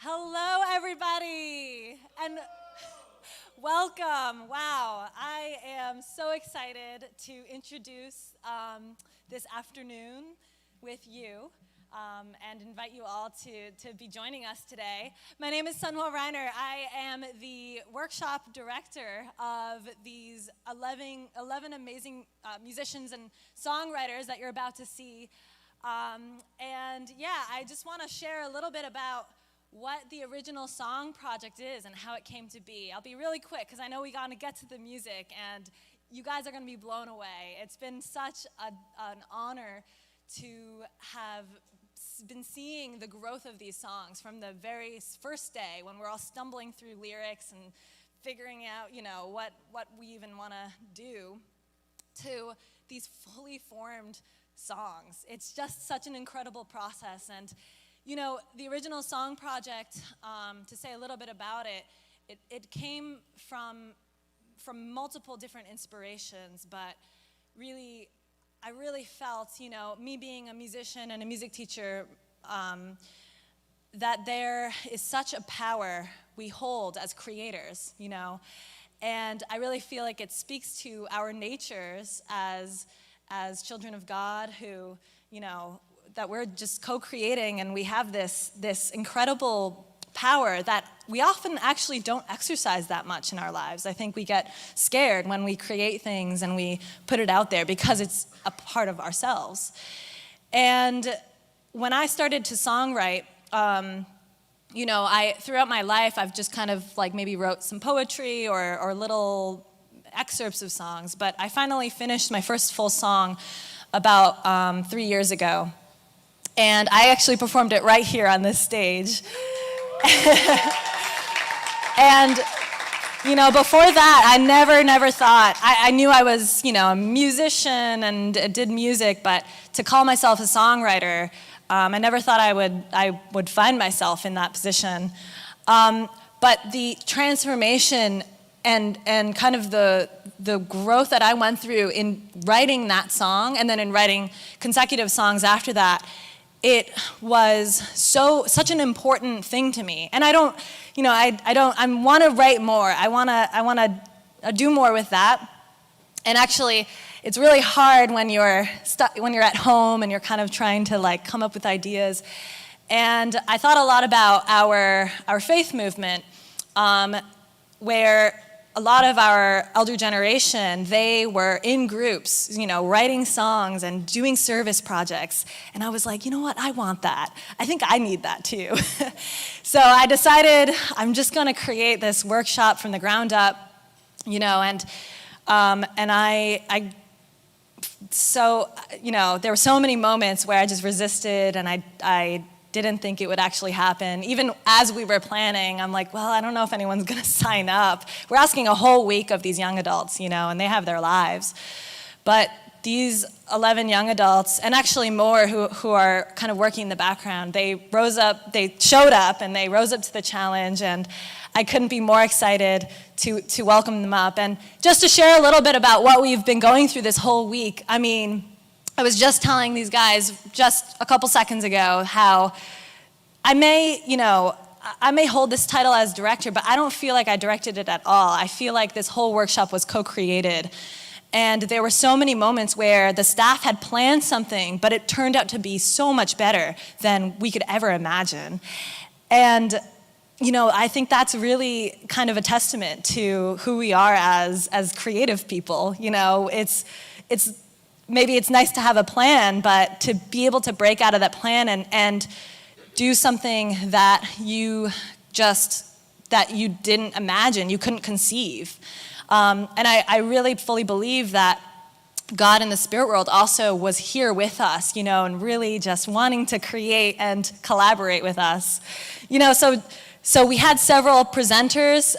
Hello, everybody, and welcome. Wow, I am so excited to introduce this afternoon with you and invite you all to be joining us today. My name is Sunwell Reiner. I am the workshop director of these 11 amazing musicians and songwriters that you're about to see. And yeah, I just want to share a little bit about what the original song project is and how it came to be. I'll be really quick because I know we got to get to the music and you guys are going to be blown away. It's been such an honor to have been seeing the growth of these songs from the very first day when we're all stumbling through lyrics and figuring out, what we even want to do, to these fully formed songs. It's just such an incredible process. And the original song project, to say a little bit about it came from multiple different inspirations, but really, I really felt, me being a musician and a music teacher, that there is such a power we hold as creators, and I really feel like it speaks to our natures as children of God who, that we're just co-creating, and we have this incredible power that we often actually don't exercise that much in our lives. I think we get scared when we create things and we put it out there because it's a part of ourselves. And when I started to songwrite, throughout my life, I've just kind of like maybe wrote some poetry or little excerpts of songs, but I finally finished my first full song about 3 years ago. And I actually performed it right here on this stage. And, before that, I never thought, I knew I was, a musician and did music, but to call myself a songwriter, I never thought I would find myself in that position. But the transformation and kind of the growth that I went through in writing that song and then in writing consecutive songs after that, it was such an important thing to me. And I want to write more. I want to do more with that. And actually, it's really hard when you're at home and you're kind of trying to come up with ideas. And I thought a lot about our faith movement, where a lot of our elder generation, they were in groups, writing songs and doing service projects. And I was like, you know what, I want that. I think I need that too. So I decided I'm just gonna create this workshop from the ground up, and there were so many moments where I just resisted and I didn't think it would actually happen. Even as we were planning, I'm like, well, I don't know if anyone's going to sign up. We're asking a whole week of these young adults, and they have their lives. But these 11 young adults, and actually more who are kind of working in the background, they showed up and they rose up to the challenge, and I couldn't be more excited to welcome them up. And just to share a little bit about what we've been going through this whole week, I was just telling these guys just a couple seconds ago how I may hold this title as director, but I don't feel like I directed it at all. I feel like this whole workshop was co-created. And there were so many moments where the staff had planned something, but it turned out to be so much better than we could ever imagine. And I think that's really kind of a testament to who we are as creative people. Maybe it's nice to have a plan, but to be able to break out of that plan and do something that you didn't imagine, you couldn't conceive. And I really fully believe that God in the spirit world also was here with us, and really just wanting to create and collaborate with us. So we had several presenters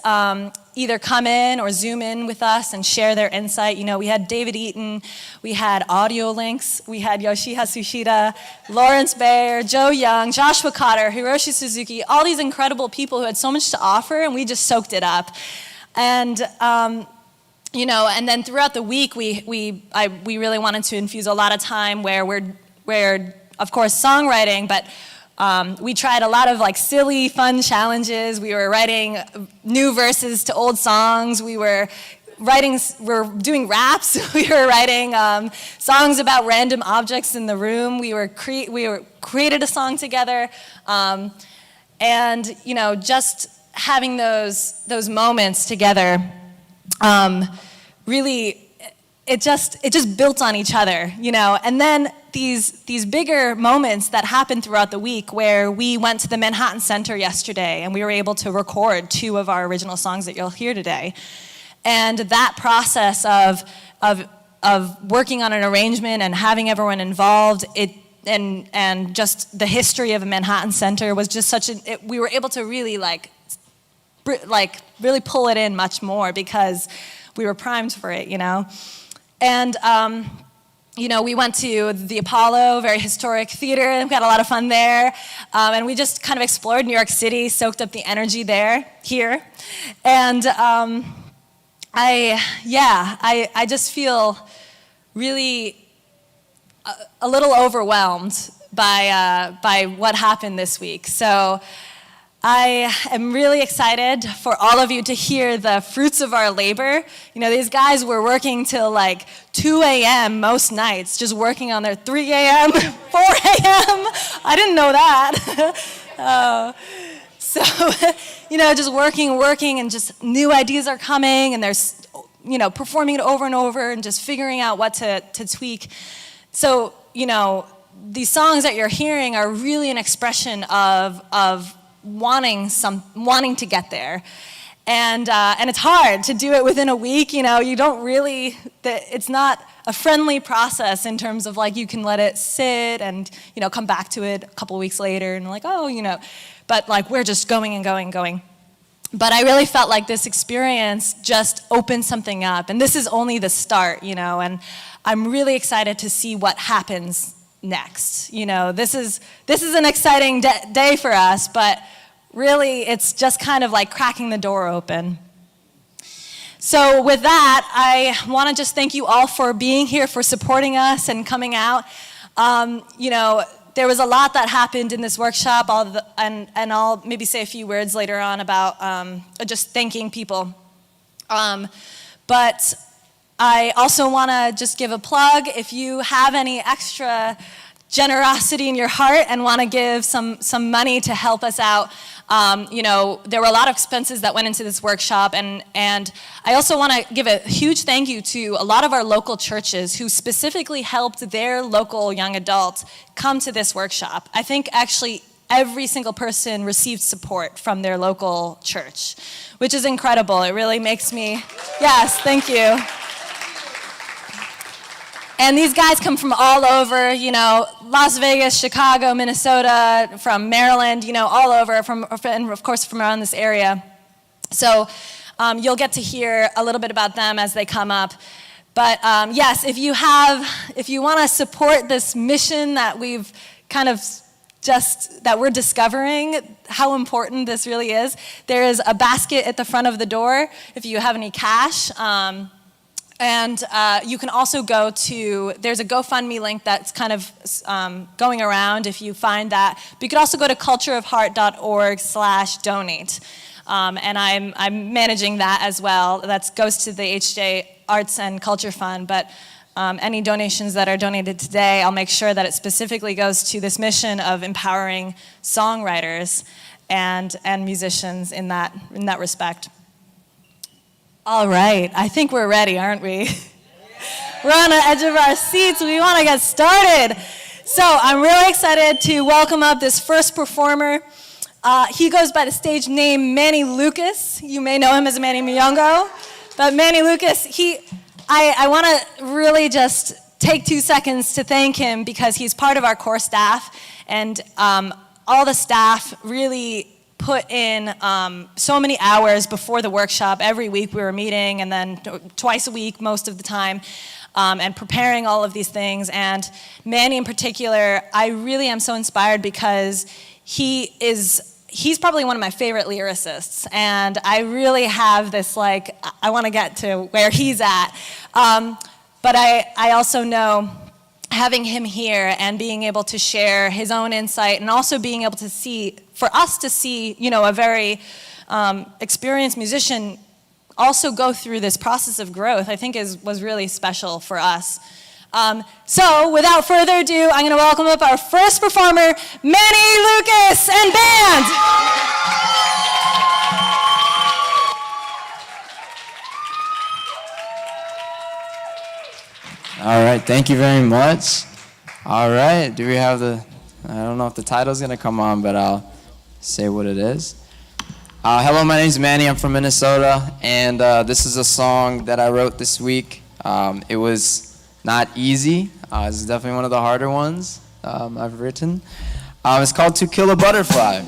either come in or Zoom in with us and share their insight. We had David Eaton, we had Audio Links, we had Yoshiha Tsushita, Lawrence Bayer, Joe Young, Joshua Cotter, Hiroshi Suzuki, all these incredible people who had so much to offer, and we just soaked it up. And and then throughout the week, we really wanted to infuse a lot of time where we're of course songwriting, but We tried a lot of like silly, fun challenges. We were writing new verses to old songs. We're doing raps. We were writing songs about random objects in the room. We created a song together, and just having those moments together, really, it just built on each other, And then these bigger moments that happened throughout the week, where we went to the Manhattan Center yesterday, and we were able to record 2 of our original songs that you'll hear today. And that process of working on an arrangement and having everyone involved, and just the history of a Manhattan Center was just we were able to really really pull it in much more because we were primed for it, And we went to the Apollo, very historic theater, and we had a lot of fun there. And we just kind of explored New York City, soaked up the energy here. And I just feel really a little overwhelmed by what happened this week. So I am really excited for all of you to hear the fruits of our labor. These guys were working till like 2 a.m. most nights, just working on their 3 a.m., 4 a.m. I didn't know that. So, just working, and just new ideas are coming, and there's, performing it over and over, and just figuring out what to tweak. So, these songs that you're hearing are really an expression of wanting to get there, and it's hard to do it within a week. You don't really. It's not a friendly process in terms of like you can let it sit and come back to it a couple weeks later and like but like we're just going and going and going. But I really felt like this experience just opened something up, and this is only the start, and I'm really excited to see what happens next. This is an exciting day for us, but really it's just kind of like cracking the door open. So with that, I want to just thank you all for being here, for supporting us and coming out. There was a lot that happened in this workshop, and I'll maybe say a few words later on about just thanking people. But I also want to just give a plug. If you have any extra generosity in your heart and want to give some money to help us out, there were a lot of expenses that went into this workshop, and I also want to give a huge thank you to a lot of our local churches who specifically helped their local young adults come to this workshop. I think actually every single person received support from their local church, which is incredible. It really makes me, yes, thank you. And these guys come from all over, Las Vegas, Chicago, Minnesota, from Maryland, all over, and of course from around this area. So you'll get to hear a little bit about them as they come up. But yes, if you want to support this mission that we've kind of that we're discovering how important this really is, there is a basket at the front of the door if you have any cash. And you can also there's a GoFundMe link that's kind of going around if you find that. But you could also go to cultureofheart.org/donate. And I'm managing that as well. That goes to the HJ Arts and Culture Fund. But any donations that are donated today, I'll make sure that it specifically goes to this mission of empowering songwriters and musicians in that respect. All right, I think we're ready, aren't we? We're on the edge of our seats. We want to get started. So I'm really excited to welcome up this first performer. He goes by the stage name Manny Lucas. You may know him as Manny Miyongo. But Manny Lucas, I want to really just take 2 seconds to thank him because he's part of our core staff. And all the staff really put in so many hours before the workshop. Every week we were meeting, and then twice a week most of the time, and preparing all of these things. And Manny in particular, I really am so inspired because he's probably one of my favorite lyricists, and I really have this I want to get to where he's at. But I also know having him here and being able to share his own insight, and also being able to see, for us to see, a very experienced musician also go through this process of growth, I think was really special for us. So without further ado, I'm going to welcome up our first performer, Manny Lucas and band. All right, thank you very much. All right, do we have I don't know if the title's gonna come on, but I'll say what it is. Hello, my name's Manny, I'm from Minnesota, and this is a song that I wrote this week. It was not easy, it's definitely one of the harder ones I've written. It's called To Kill a Butterfly.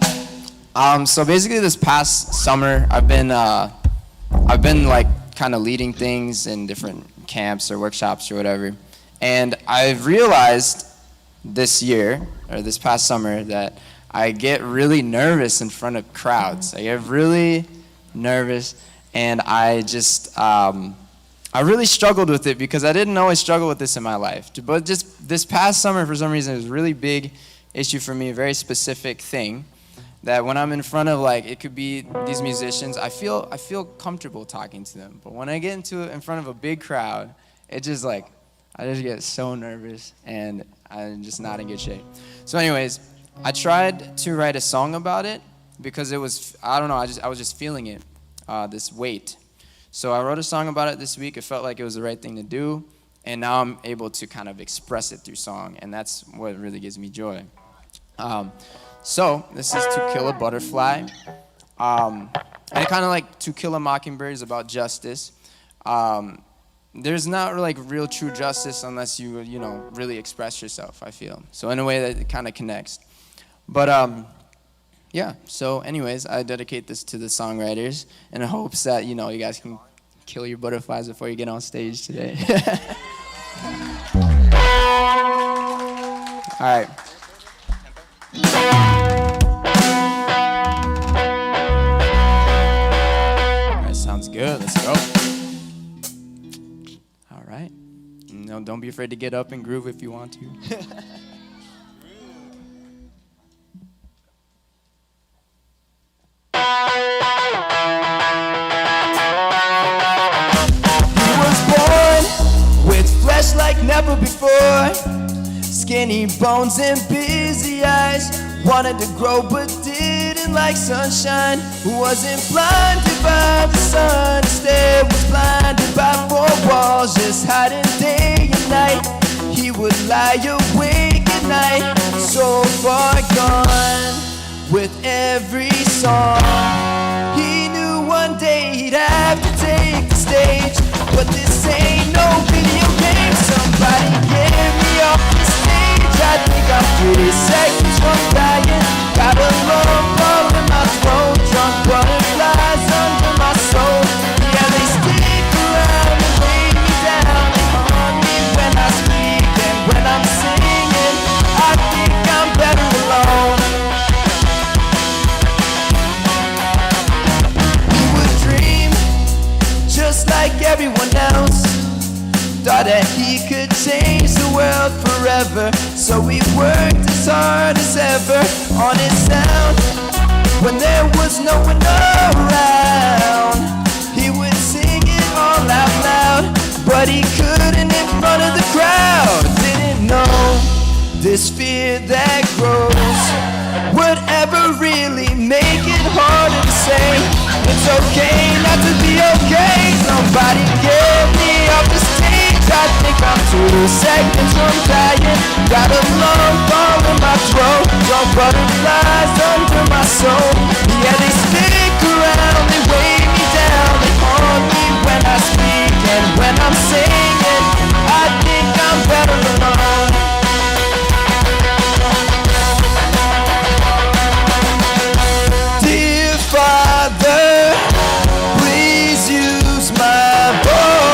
So basically this past summer, I've been like kind of leading things in different camps or workshops or whatever. And I've realized this year, or this past summer, that I get really nervous in front of crowds. I get really nervous, and I just, I really struggled with it because I didn't always struggle with this in my life. But just this past summer, for some reason, it was a really big issue for me, a very specific thing. That when I'm in front of, like, it could be these musicians, I feel comfortable talking to them. But when I get in front of a big crowd, it just like, I just get so nervous and I'm just not in good shape. So anyways, I tried to write a song about it because it was, I don't know, I was just feeling it, this weight. So I wrote a song about it this week. It felt like it was the right thing to do. And now I'm able to kind of express it through song. And that's what really gives me joy. So this is To Kill a Butterfly, and kind of like To Kill a Mockingbird is about justice. There's not like real true justice unless you really express yourself, I feel. So in a way that it kind of connects. But yeah, so anyways, I dedicate this to the songwriters in hopes that, you guys can kill your butterflies before you get on stage today. All right. That sounds good. Let's go. All right. No, don't be afraid to get up and groove if you want to. He was born with flesh like never before. Skinny bones and busy eyes. Wanted to grow but didn't like sunshine. Wasn't blinded by the sun. Instead was blinded by four walls, just hiding day and night. He would lie awake at night, so far gone. With every song, he knew one day he'd have to take the stage. But this ain't no video game. Somebody get me off the stage. I think I'm 30 seconds from dying. Got a lump all in my throat. Drunk butterflies under my soul. Yeah, they stick around and weigh me down. They haunt me when I speak and when I'm singing. I think I'm better alone. He would dream just like everyone else. Thought that he could change the world forever. So he worked as hard as ever on his sound. When there was no one around, he would sing it all out loud. But he couldn't in front of the crowd. Didn't know this fear that grows would ever really make it harder to say it's okay not to be okay. Somebody get me off the stage. I think I'm 2 seconds from dying. Got a lump all in my throat. Drunk butterflies under my soul. Yeah, they stick around, they weigh me down. They haunt me when I speak and when I'm singing. I think I'm better alone. Dear Father, please use my voice.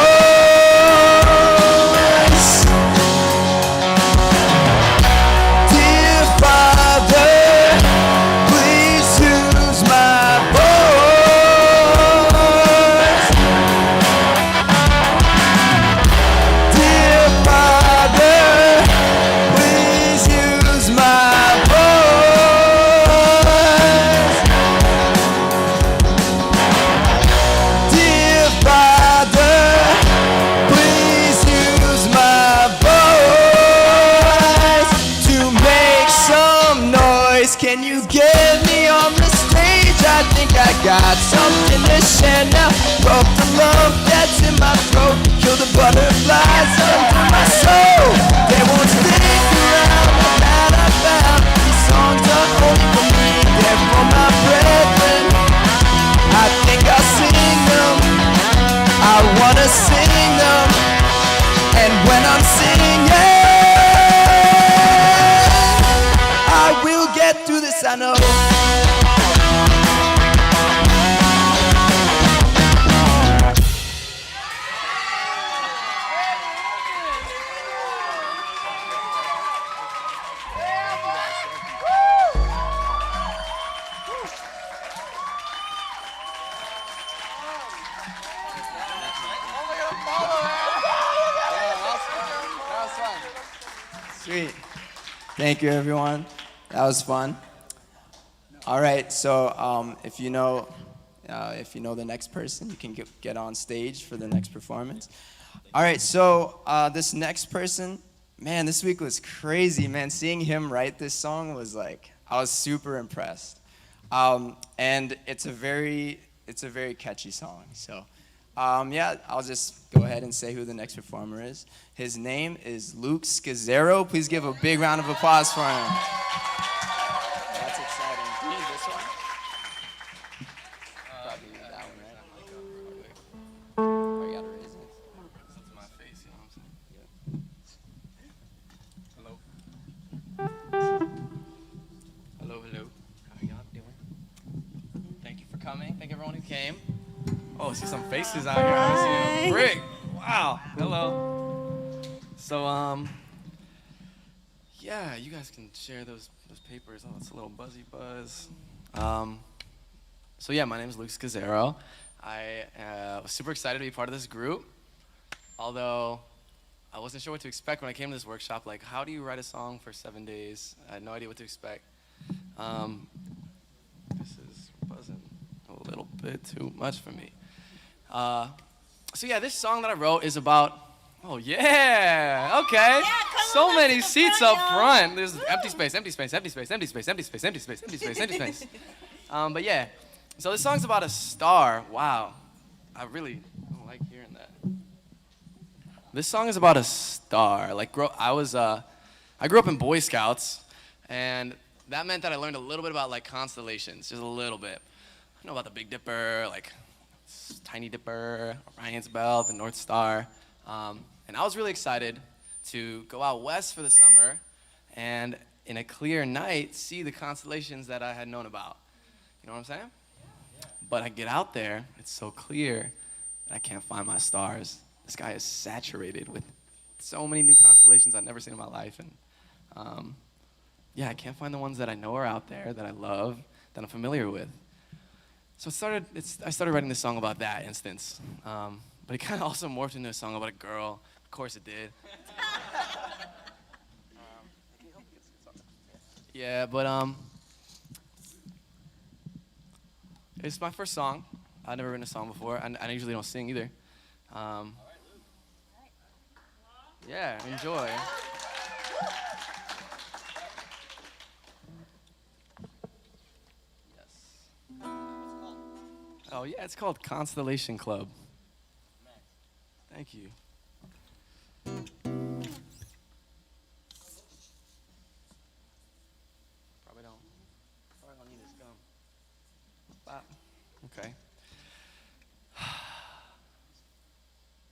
Broke the love that's in my throat. Kill the butterflies under my soul. They won't stick around the night I found. These songs are only for me, they're for my brethren. I think I'll sing them, I wanna sing them. And when I'm singing, I will get through this, I know. Sweet. Thank you, everyone. That was fun. All right, so if you know the next person, you can get on stage for the next performance. All right, so this next person, man, this week was crazy, man. Seeing him write this song was like, I was super impressed. And it's a very catchy song. So yeah, I'll just go ahead and say who the next performer is. His name is Gazero. Please give a big round of applause for him. That's exciting. Do you need this one? Probably need that one, right? Oh, you gotta raise it. It's my face, you know what I'm saying? Hello. Hello. How y'all doing? Thank you for coming. Thank everyone who came. Oh, I see some faces out here. I haven't seen a brick. Wow. Hello. So, yeah, you guys can share those papers. Oh, it's a little buzzy buzz. So yeah, my name is Gazero. I was super excited to be part of this group, although I wasn't sure what to expect when I came to this workshop. Like, how do you write a song for 7 days? I had no idea what to expect. This is buzzing a little bit too much for me. So yeah, this song that I wrote is about, oh yeah, okay. Yeah, so many the seats front, up y'all. front. There's empty space, empty space, empty space, empty space, empty space, empty space, empty space, empty space. But yeah, so this song's about a star. Wow, I really don't like hearing that. This song is about a star. Like, I grew up in Boy Scouts, and that meant that I learned a little bit about like constellations, just a little bit. I know about the Big Dipper, like Tiny Dipper, Orion's Belt, the North Star. And I was really excited to go out west for the summer and in a clear night see the constellations that I had known about. You know what I'm saying? Yeah. But I get out there, it's so clear that I can't find my stars. The sky is saturated with so many new constellations I've never seen in my life. And yeah, I can't find the ones that I know are out there, that I love, that I'm familiar with. So I started writing this song about that instance. But it kind of also morphed into a song about a girl. Of course it did. Yeah, but it's my first song. I've never written a song before. I usually don't sing either. Yeah, enjoy. Yes. Oh yeah, it's called Constellation Club. Thank you. Probably don't need this gum. Bop. Okay.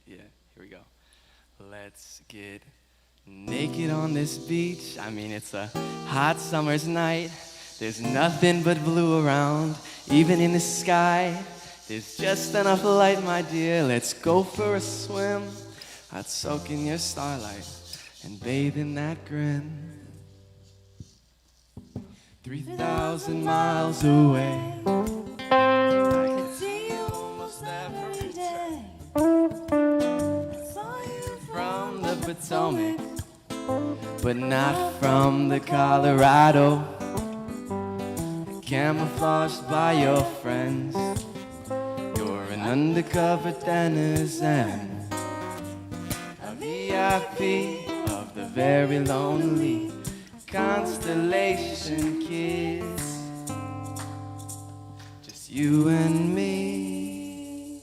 Yeah, here we go. Let's get naked on this beach. I mean, it's a hot summer's night. There's nothing but blue around, even in the sky. There's just enough light, my dear. Let's go for a swim. I'd soak in your starlight and bathe in that grin. 3,000 miles away, I could see you almost every day. I saw you from the Potomac, but not from the Colorado. Camouflaged by your friends, you're an undercover denizen, a VIP of the very lonely Constellation Kids. Just you and me.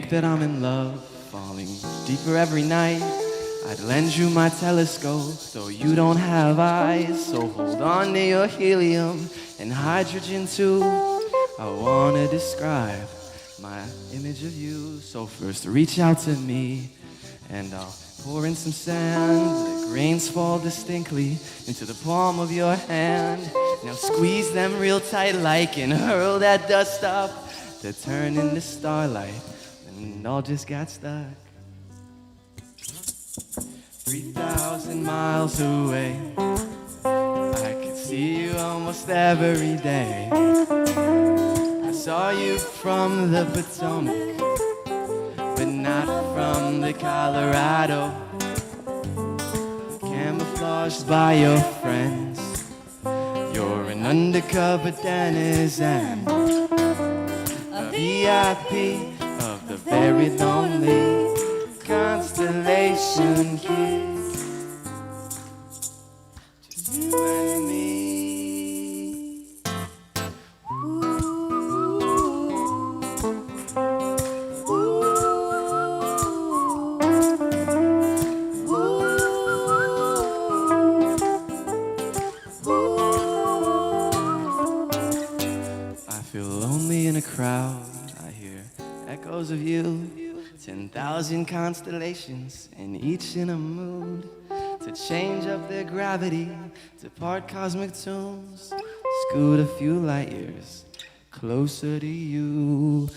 think that I'm in love, falling deeper every night. I'd lend you my telescope, though you don't have eyes. So hold on to your helium and hydrogen too. I wanna describe my image of you. So first reach out to me and I'll pour in some sand. The grains fall distinctly into the palm of your hand. Now squeeze them real tight like and hurl that dust up to turn into starlight. And all just got stuck. 3,000 miles away, I could see you almost every day. I saw you from the Potomac, but not from the Colorado. Camouflaged by your friends, you're an undercover denizen, a VIP of the very lonely constellation kiss. Just you and me. I feel lonely in a crowd. I hear echoes of you. 10,000 constellations, and each in a mood to change up their gravity, to part cosmic tunes, scoot a few light years closer to you.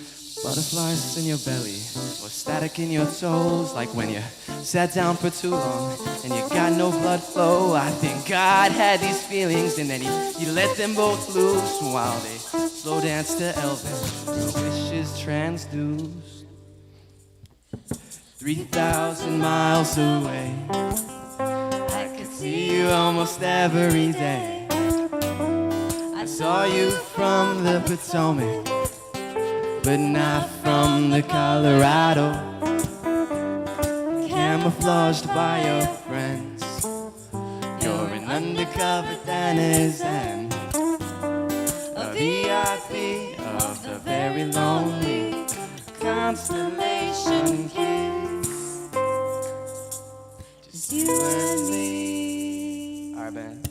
Butterflies in your belly, or static in your toes, like when you sat down for too long and you got no blood flow. I think God had these feelings, and then he let them both loose while they slow dance to Elvis, your wishes transduced. 3,000 miles away, I could see you almost every day. I saw you from the Potomac, but not from the Colorado. Camouflaged by your friends, you're an undercover denizen, a VIP of the very lonely constellation kiss. Just you and me. All right, man.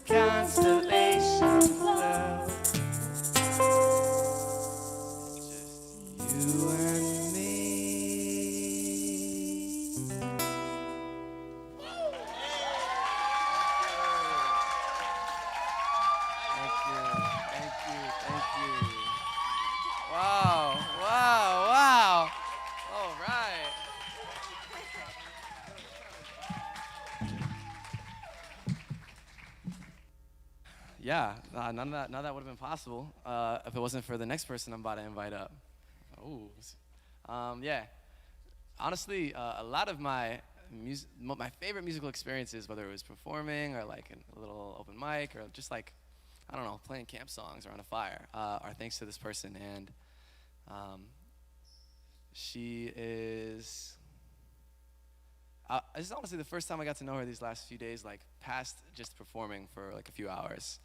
Constellation love. Yeah, none of that would have been possible if it wasn't for the next person I'm about to invite up. Yeah. Honestly, a lot of my favorite musical experiences, whether it was performing or like a little open mic or just like, I don't know, playing camp songs around a fire, are thanks to this person. And she is. This is honestly the first time I got to know her these last few days, like past just performing for like a few hours.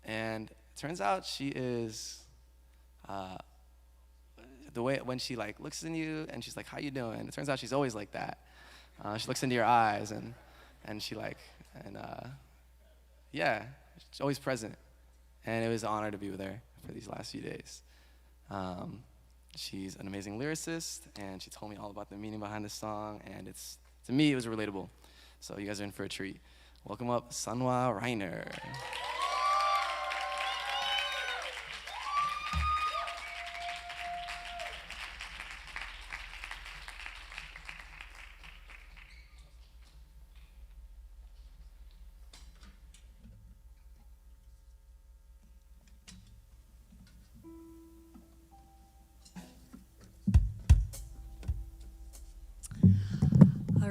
And it turns out she is, the way when she like looks in you and she's like, "How you doing?" It turns out she's always like that. She looks into your eyes and she like, yeah, she's always present. And it was an honor to be with her for these last few days. She's an amazing lyricist, and she told me all about the meaning behind the song, and to me, it was relatable. So you guys are in for a treat. Welcome up, Sunwell Reiner.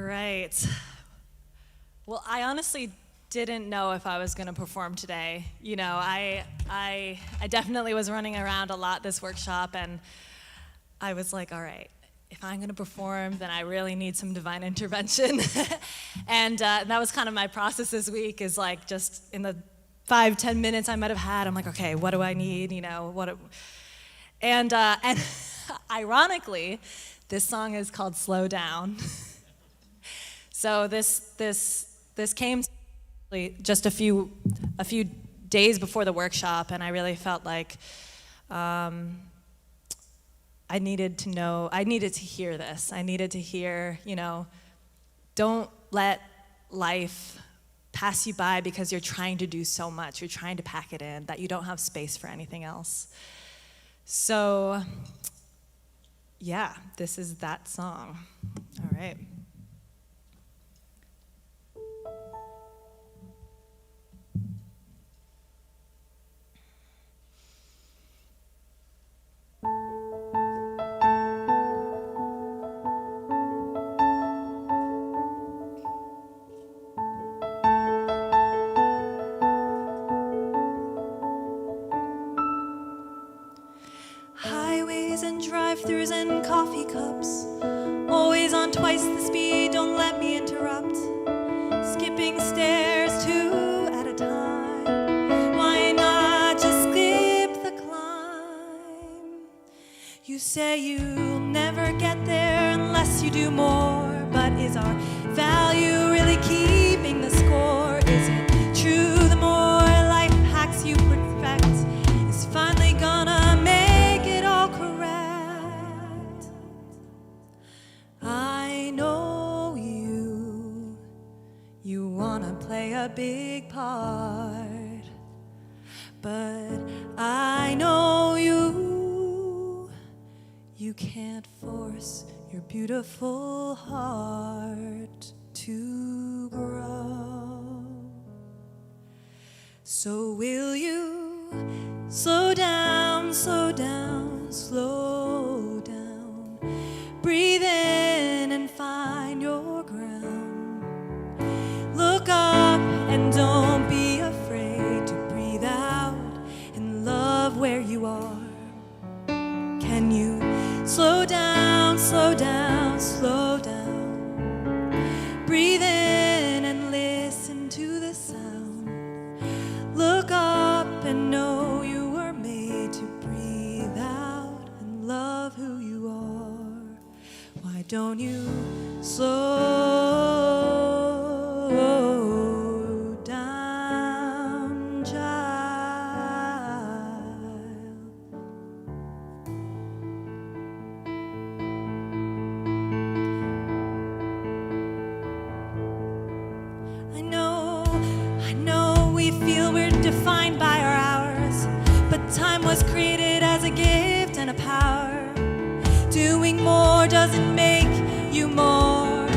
right. Well, I honestly didn't know if I was going to perform today. You know, I definitely was running around a lot this workshop, and I was like, all right, if I'm going to perform, then I really need some divine intervention. And that was kind of my process this week, is like just in the 5-10 minutes I might have had, I'm like, okay, what do I need? You know, and ironically, this song is called Slow Down. So this came just a few days before the workshop, and I really felt like I needed to hear this. I needed to hear, you know, don't let life pass you by because you're trying to do so much, you're trying to pack it in, that you don't have space for anything else. So, yeah, this is that song. All right. Highways and drive-thrus and coffee cups, always on twice the speed, don't let me interrupt. Skipping stairs 2 at a time, why not just skip the climb? You say you'll never get there unless you do more, but is our value really keeping the score? Is it true the more life hacks you perfect is finally gonna make it all correct? I know you wanna play a big part, but I know you can't force your beautiful heart to grow. So will you slow down, slow down, slow down. Breathe in and find your ground. Look up and don't be afraid to breathe out and love where you are. Can you slow down, slow down, slow down? Breathe in and listen to the sound. Look up and know you were made to breathe out and love who you are. Why don't you slow down, child? I know we feel we're defined by our hours, but time was created as a gift and a power. Doing more doesn't make you more.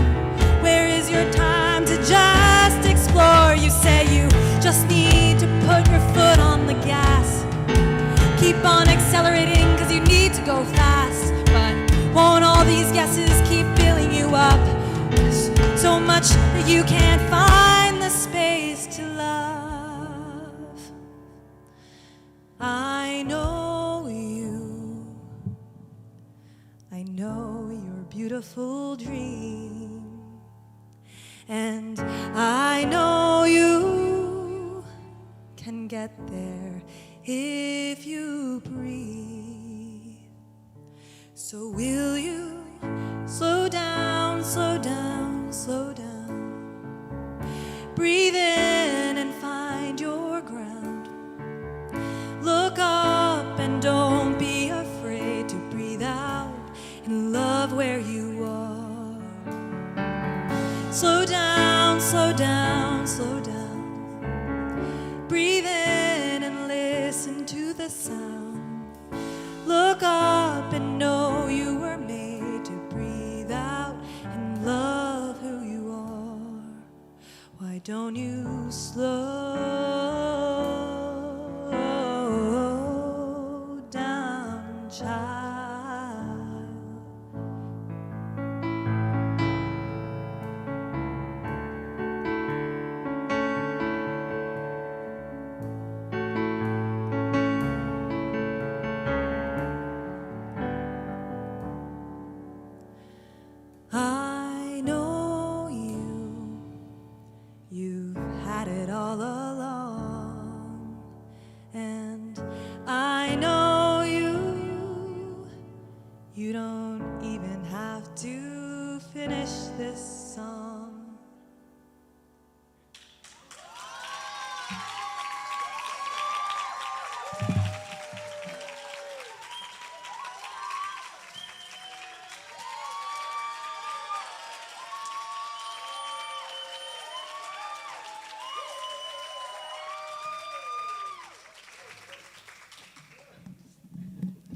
Where is your time to just explore? You say you just need to put your foot on the gas. Keep on accelerating because you need to go fast. But won't all these guesses keep filling you up? So much that you can't find the space to love. I know your beautiful dream, and I know you can get there if you breathe. So will you slow down, slow down, slow down? Breathe in and find your ground. Look up and don't be afraid to breathe out and love where you are. Slow down, slow down, slow down. Breathe in and listen to the sound. Look up and know you were made to breathe out and love who you are. Why don't you slow down, child?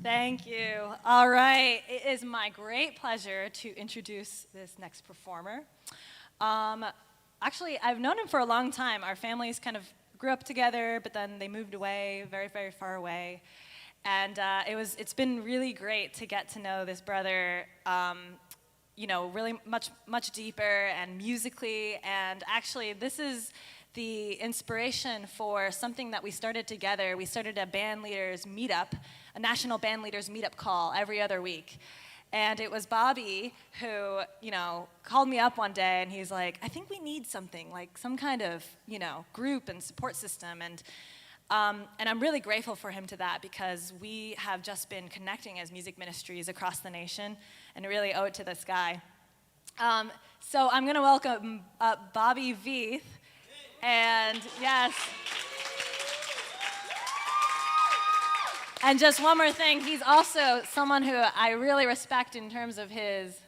Thank you. All right, it is my great pleasure to introduce this next performer. Actually, I've known him for a long time. Our families kind of grew up together, but then they moved away, very, very far away. And it's been really great to get to know this brother, really much deeper and musically. And actually, this is the inspiration for something that we started together. We started a band leaders meetup, a national band leaders meetup call every other week. And it was Bobby who, called me up one day and he's like, I think we need something, like some kind of, group and support system. And I'm really grateful for him to that because we have just been connecting as music ministries across the nation and really owe it to this guy. So I'm gonna welcome Bobby Veath. And yes. And just one more thing, he's also someone who I really respect in terms of his,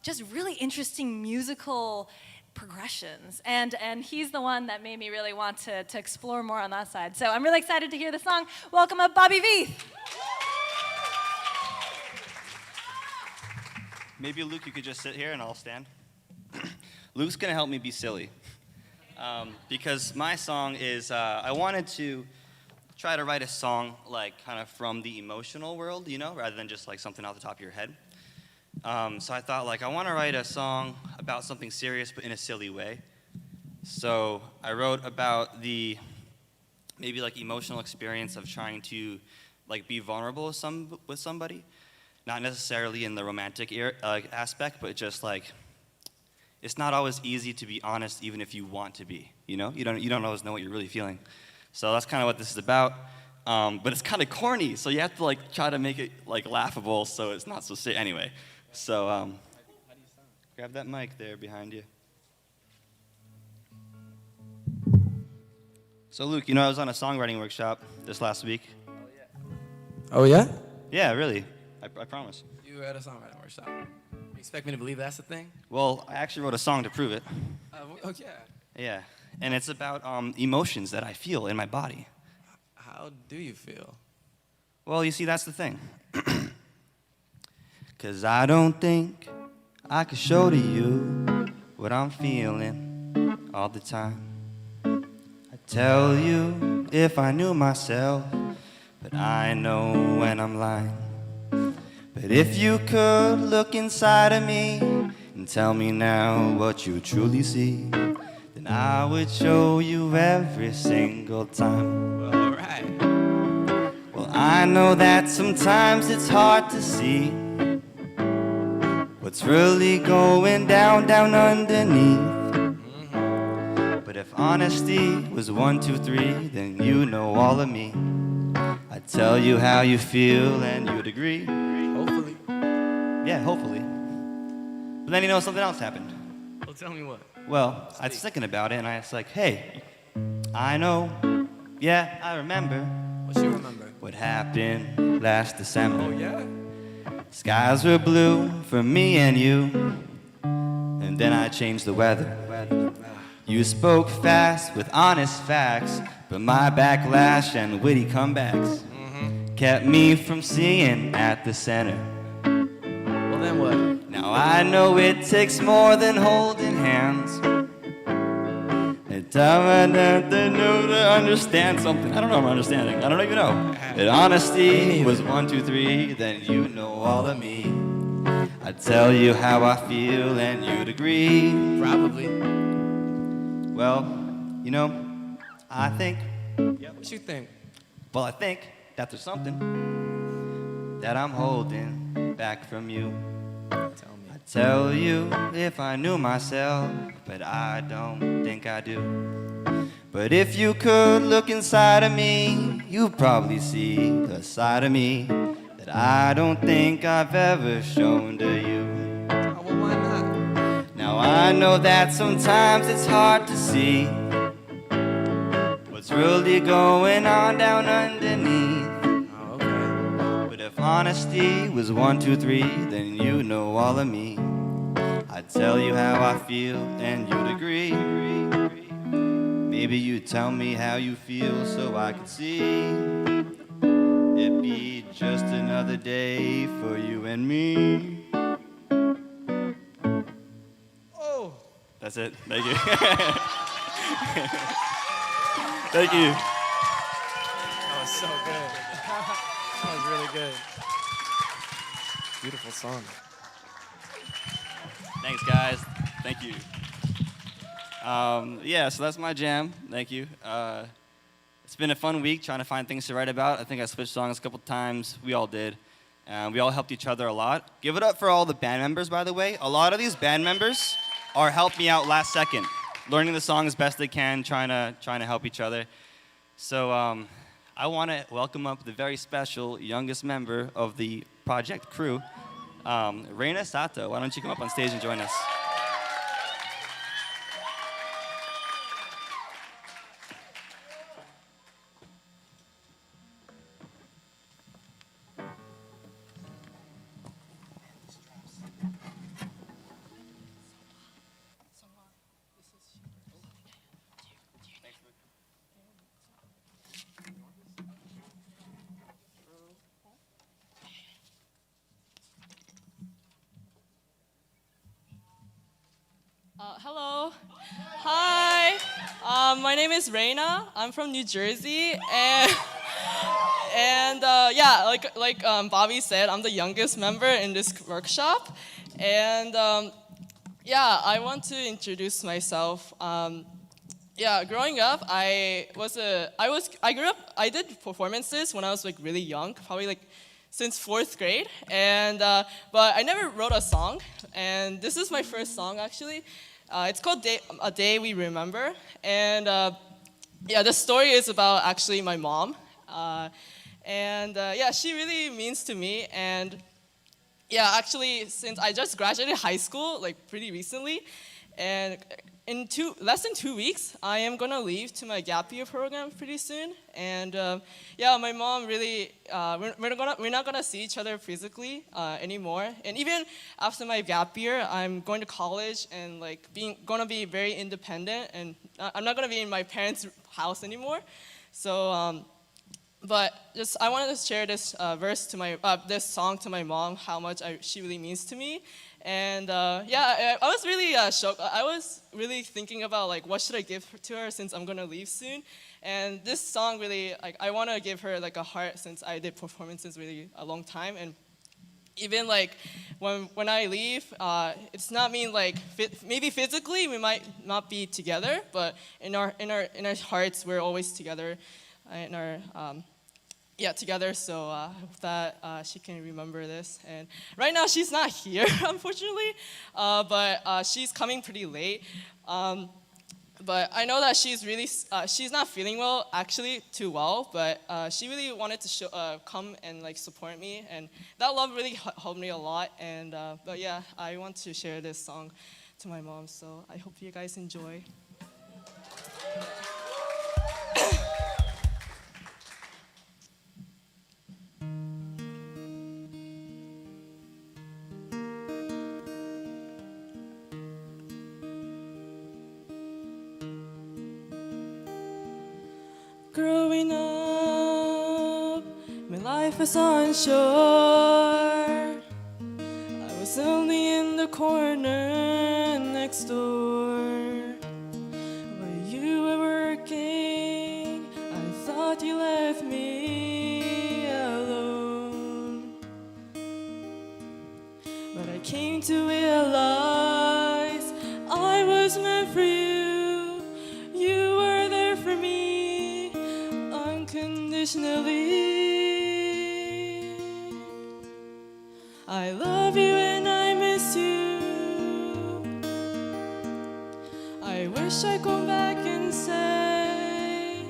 just really interesting musical progressions. And he's the one that made me really want to explore more on that side. So I'm really excited to hear the song. Welcome up, Bobby Veath. Maybe Luke, you could just sit here and I'll stand. Luke's gonna help me be silly. Because my song is, I wanted to try to write a song like kind of from the emotional world, rather than just like something off the top of your head. So I thought like I want to write a song about something serious but in a silly way. So I wrote about the maybe like emotional experience of trying to like be vulnerable with somebody, not necessarily in the romantic aspect, but just like it's not always easy to be honest even if you want to be, you don't always know what you're really feeling. So that's kind of what this is about. But it's kind of corny, so you have to like try to make it like laughable so it's not so serious. Anyway, so how do you sound? Grab that mic there behind you. So Luke, I was on a songwriting workshop this last week. Oh yeah? Yeah, really. I promise. You were at a songwriting workshop. You expect me to believe that's a thing? Well, I actually wrote a song to prove it. Oh yeah. Yeah, and it's about emotions that I feel in my body. How do you feel? Well, you see, that's the thing. 'Cause I don't think I could show to you what I'm feeling all the time. I tell you if I knew myself, but I know when I'm lying. But if you could look inside of me and tell me now what you truly see, then I would show you every single time. Well, all right. Well, I know that sometimes it's hard to see what's really going down underneath. But if honesty was 1, 2, 3, then you know all of me. I'd tell you how you feel and you'd agree. Hopefully. Yeah, hopefully. But then something else happened. Well, tell me what. Well, I was thinking about it and I was like, hey, I know, yeah, I remember. What you remember? What happened last December. Oh yeah? Skies were blue for me and you, and then I changed the weather. You spoke fast with honest facts, but my backlash and witty comebacks kept me from seeing at the center. Well, then what? Now I know it takes more than holding hands. To understand something. I don't know if I'm understanding. I don't even know. If honesty was 1, 2, 3, then you know all of me. I'd tell you how I feel and you'd agree. Probably. Well, I think. What you think? Well, I think that there's something that I'm holding back from you. Tell me. I'd tell you if I knew myself, but I don't think I do. But if you could look inside of me, you'd probably see the side of me that I don't think I've ever shown to you. Oh, well, why not? Now I know that sometimes it's hard to see what's really going on down underneath. Oh, okay. But if honesty was 1, 2, 3, then you know all of me. I'd tell you how I feel and you'd agree. Maybe you'd tell me how you feel so I could see. just another day for you and me. Oh. That's it. Thank you. Thank you. That was so good. That was really good. Beautiful song. Thanks, guys. Thank you. Yeah, so that's my jam. Thank you. It's been a fun week trying to find things to write about. I think I switched songs a couple times. We all did. We all helped each other a lot. Give it up for all the band members, by the way. A lot of these band members are helped me out last second, learning the song as best they can, trying to help each other. So I want to welcome up the very special youngest member of the project crew, Reyna Sato. Why don't you come up on stage and join us? Hello. Hi. My name is Reyna. I'm from New Jersey, and yeah, like Bobby said, I'm the youngest member in this workshop, and yeah, I want to introduce myself. Yeah, growing up, I did performances when I was like really young, probably like since 4th grade, and but I never wrote a song, and this is my first song actually. It's called A Day We Remember, and yeah, the story is about actually my mom, and yeah, she really means to me, and yeah, actually, since I just graduated high school, like pretty recently, and in less than 2 weeks, I am gonna leave to my gap year program pretty soon, and yeah, my mom really, we're not gonna see each other physically anymore, and even after my gap year, I'm going to college and like gonna be very independent, and I'm not gonna be in my parents' house anymore, so. But just I wanted to share this this song to my mom, how much she really means to me, and yeah, I was really shocked. I was really thinking about like what should I give to her since I'm gonna leave soon, and this song really like I want to give her like a heart since I did performances really a long time, and even like when I leave, it's not mean like maybe physically we might not be together, but in our hearts we're always together, in our yeah, together, so I hope that she can remember this. And right now she's not here, unfortunately, but she's coming pretty late. But I know that she's not feeling well, actually, too well, but she really wanted to come and like support me, and that love really helped me a lot. And but yeah, I want to share this song to my mom, so I hope you guys enjoy. Growing up, my life was on shore. I was only in the corner next door. While you were working, I thought you left me alone. But I came to realize I was meant for you. You were there for me unconditionally. I love you and I miss you. I wish I'd come back and say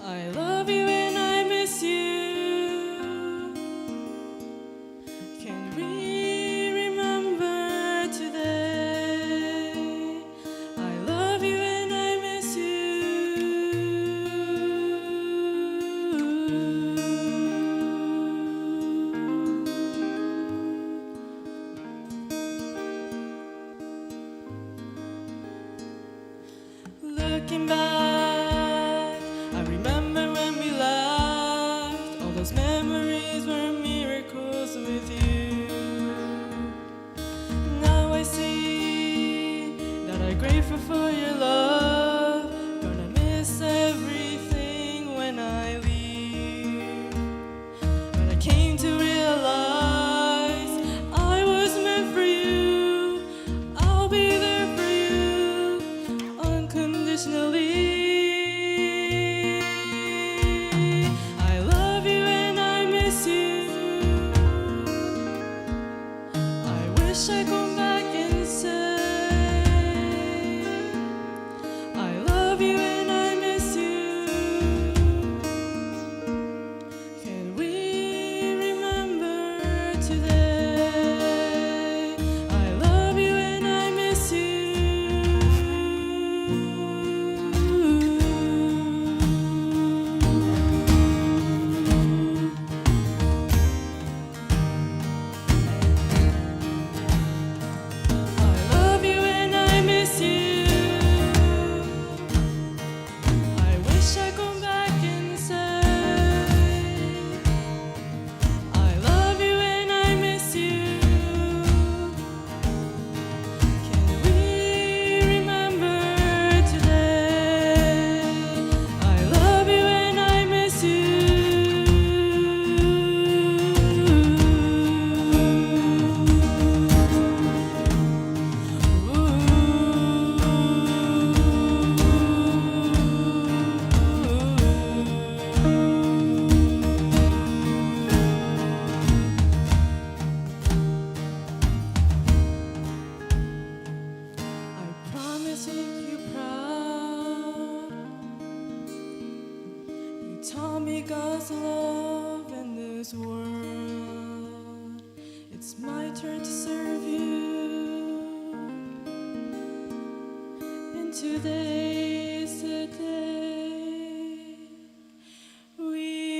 I love you and I miss you. Can we remember today? I love you and I miss you. Looking back, I remember when we laughed wish I'd go back and say, I love you and I miss you. Can we remember today? I love you and I miss you. I love you and I miss you. I wish I'd come back and say, I love you and I miss you. Can we remember today? I love you and I miss I promise to make you proud. You taught me God's love in this world. It's my turn to serve you. And today's the day we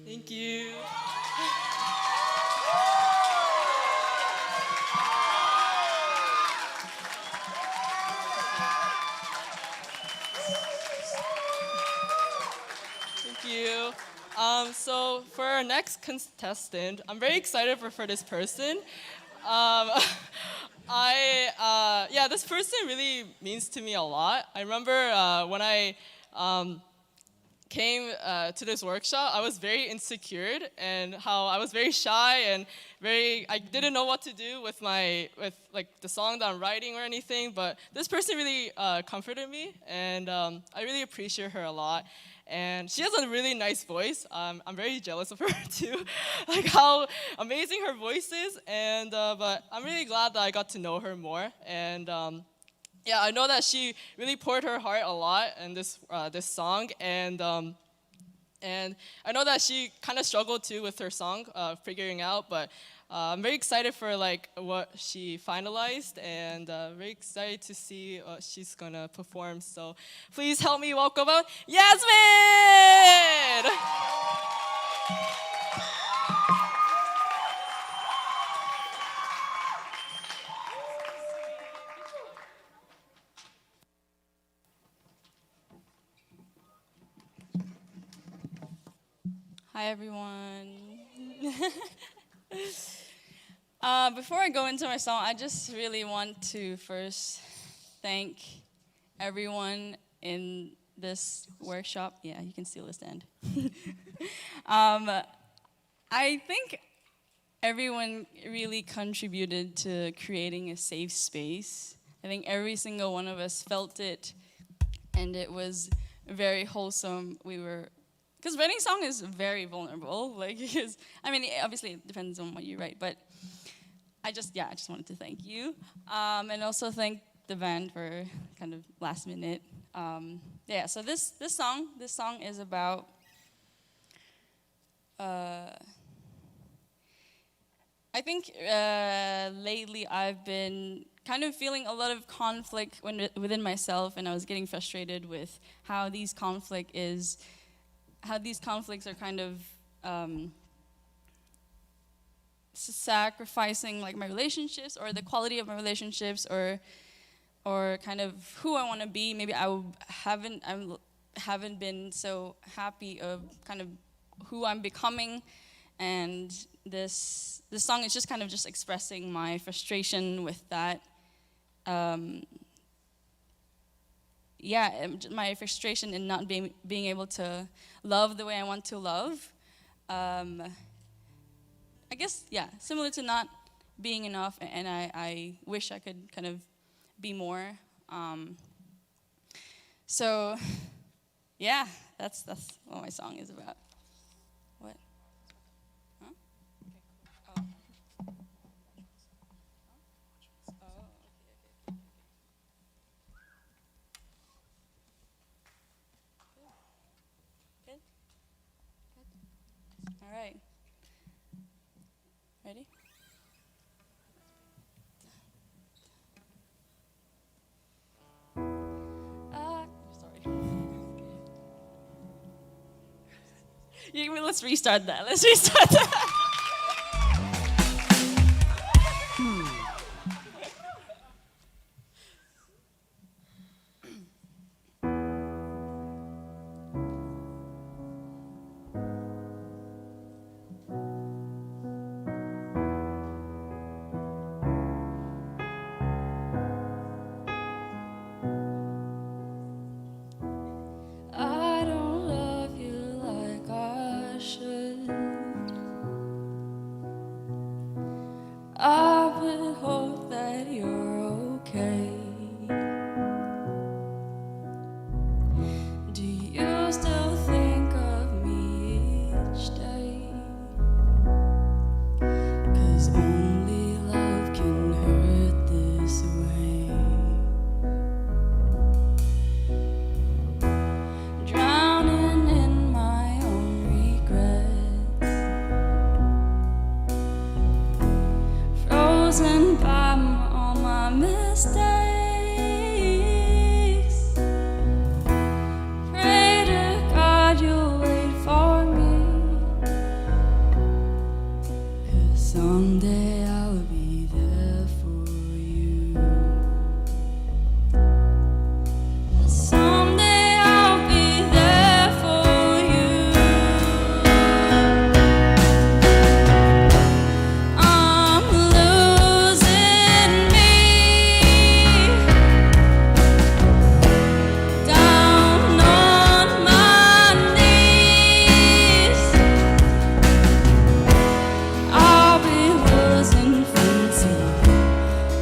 Thank you. Thank you. So for our next contestant, I'm very excited for this person. This person really means to me a lot. I remember when I came to this workshop, I was very insecure and how I was very shy and I didn't know what to do with the song that I'm writing or anything, but this person really comforted me, and I really appreciate her a lot. And she has a really nice voice. I'm very jealous of her too, like how amazing her voice is, and but I'm really glad that I got to know her more. And I know that she really poured her heart a lot in this song, and I know that she kind of struggled too with her song, figuring out. But I'm very excited for what she finalized, and very excited to see what she's gonna perform. So please help me welcome out Yesmean. Hi, everyone. Before I go into my song, I just really want to first thank everyone in this workshop. Yeah, you can steal the stand. I think everyone really contributed to creating a safe space. I think every single one of us felt it, and it was very wholesome. Because writing song is very vulnerable, because, obviously it depends on what you write, but I just wanted to thank you, and also thank the band for kind of last minute. So this song is about, I think lately I've been kind of feeling a lot of conflict within myself, and I was getting frustrated with how these conflicts are kind of sacrificing my relationships or the quality of my relationships or kind of who I want to be. Maybe I haven't been so happy of kind of who I'm becoming, and this song is just kind of just expressing my frustration with that. My frustration in not being able to love the way I want to love. I guess, similar to not being enough, and I wish I could kind of be more. So, yeah, that's what my song is about. What? Huh? Okay, cool. Oh. Oh, okay. Good? Good? All right. Ready? Sorry. Let's restart that. I don't love you like I should. I would hope that you're okay. Do you still think of me each day? 'Cause only love can hurt this way. Drowning in my own regrets, frozen by all my mistakes. Pray to God you'll wait for me, 'cause someday I'll be there for you. Someday I'll be there for you. I'm losing me down on my knees. I'll be losing fancy.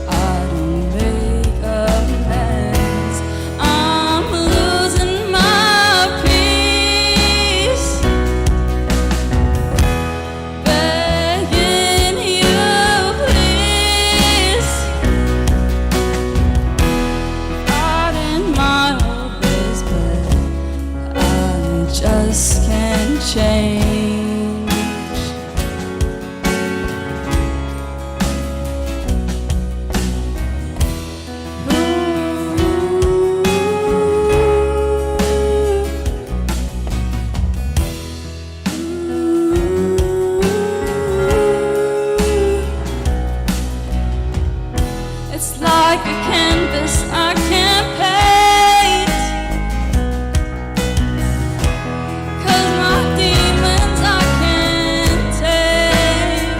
I don't make amends. I'm losing my peace, begging you please. Out in my hopeless bed, I just can't change. It's like a canvas I can't paint, 'cause my demons I can't take.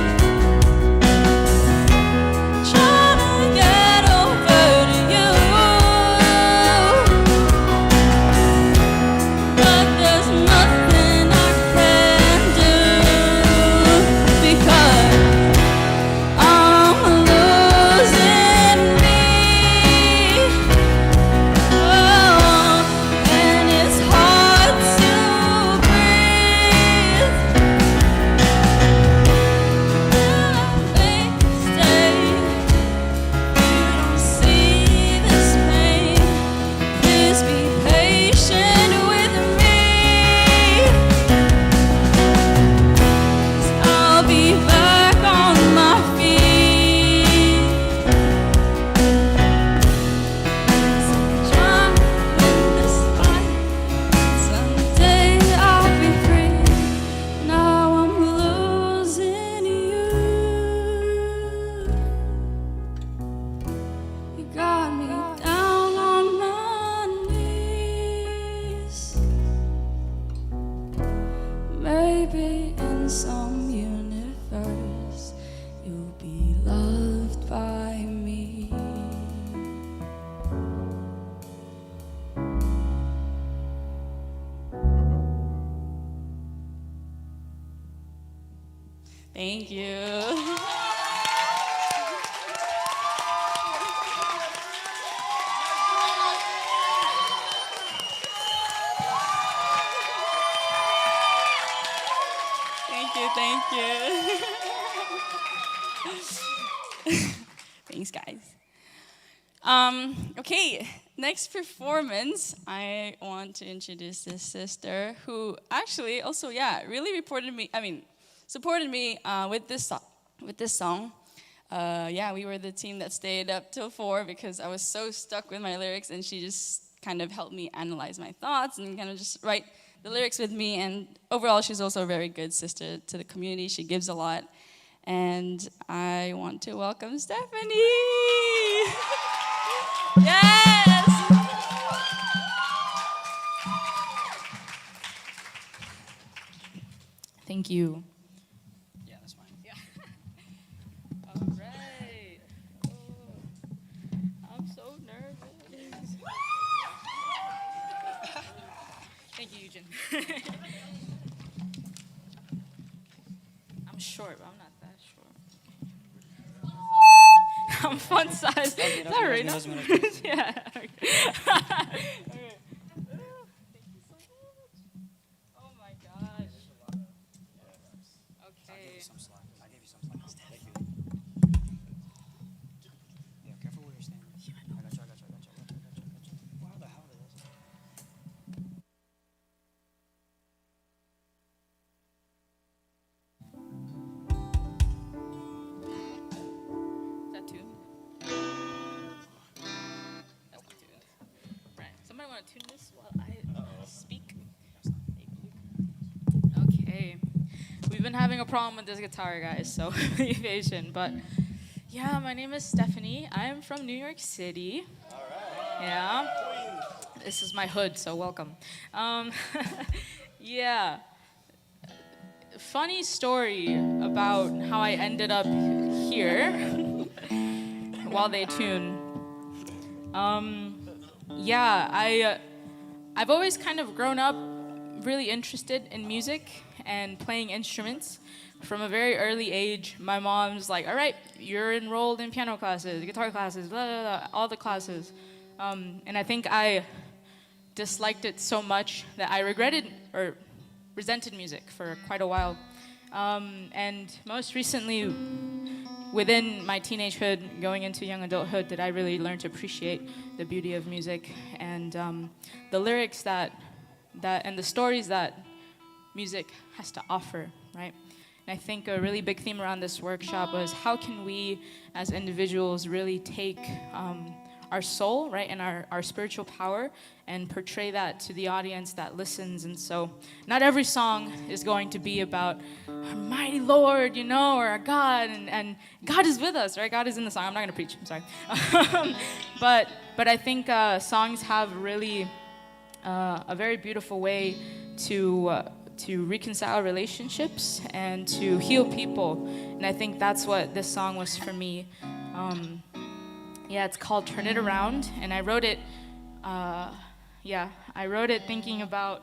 Trying to get over to you, but there's nothing I can do, because I'm losing me. Oh, and it's hard to breathe. Stay. You don't see this pain. Please be patient with me, 'cause I'll be back on my feet. Drunk in this life, someday I'll be free. Now I'm losing you. You got me down on my knees. Maybe in some universe you'll be loved by me. Thank you. Thank you. Thanks, guys. Okay, next performance, I want to introduce this sister who actually also, really supported me with this song. We were the team that stayed up till 4 because I was so stuck with my lyrics, and she just kind of helped me analyze my thoughts and kind of just write the lyrics with me. And overall, she's also a very good sister to the community. She gives a lot. And I want to welcome Stephanie. Yes! Thank you. Yeah, that's fine. Yeah. All right. Oh, I'm so nervous. Thank you, Eugene. I'm short, but I'm not that short. I'm fun size. Is that Reyna? Yeah. Okay. Okay. Thank you so much. Oh my gosh. Okay. I gave you some slack. Thank you. Yeah, careful where you're standing. I got you. Wow, the hell did this? Is that tuned? That's not tuned. Right. Somebody want to tune this while I speak? Okay. We've been having a problem with this guitar, guys, so be patient. But yeah, my name is Stephanie. I am from New York City. All right. Yeah. This is my hood, so welcome. Yeah. Funny story about how I ended up here while they tune. I've always kind of grown up really interested in music and playing instruments. From a very early age, my mom's like, all right, you're enrolled in piano classes, guitar classes, blah, blah, blah, all the classes. And I think I disliked it so much that I resented music for quite a while. And most recently, within my teenagehood, going into young adulthood, did I really learn to appreciate the beauty of music and the lyrics and the stories that music has to offer, right? And I think a really big theme around this workshop was how can we as individuals really take our soul, right, and our spiritual power and portray that to the audience that listens. And so not every song is going to be about our mighty Lord, or our God, and God is with us, right? God is in the song. I'm not going to preach, I'm sorry. But I think songs have really a very beautiful way to reconcile relationships and to heal people. And I think that's what this song was for me. It's called Turn It Around, and I wrote it, thinking about,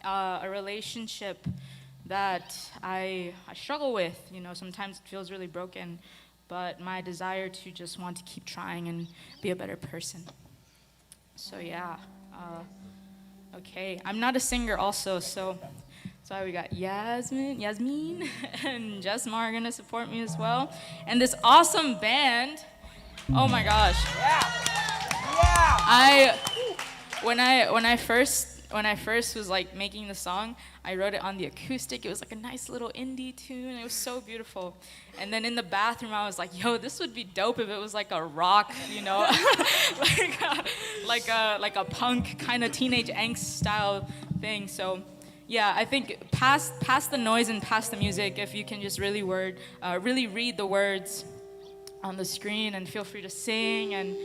a relationship that I struggle with. Sometimes it feels really broken, but my desire to just want to keep trying and be a better person. So okay. I'm not a singer also, so we got Yesmean and Jasmar are gonna support me as well. And this awesome band, oh my gosh. Yeah. When I first was like making the song, I wrote it on the acoustic. It was like a nice little indie tune. It was so beautiful. And then in the bathroom, I was like, yo, this would be dope if it was like a rock, like a punk kind of teenage angst style thing. So yeah, I think past the noise and past the music, if you can just really read the words on the screen and feel free to sing. And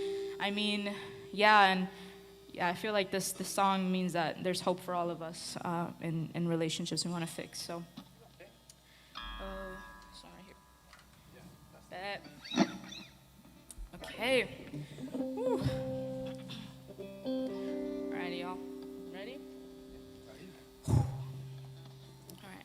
I feel like this song means that there's hope for all of us in relationships we want to fix. So, song right here. Okay. Whew. Alrighty, y'all. Ready? All right.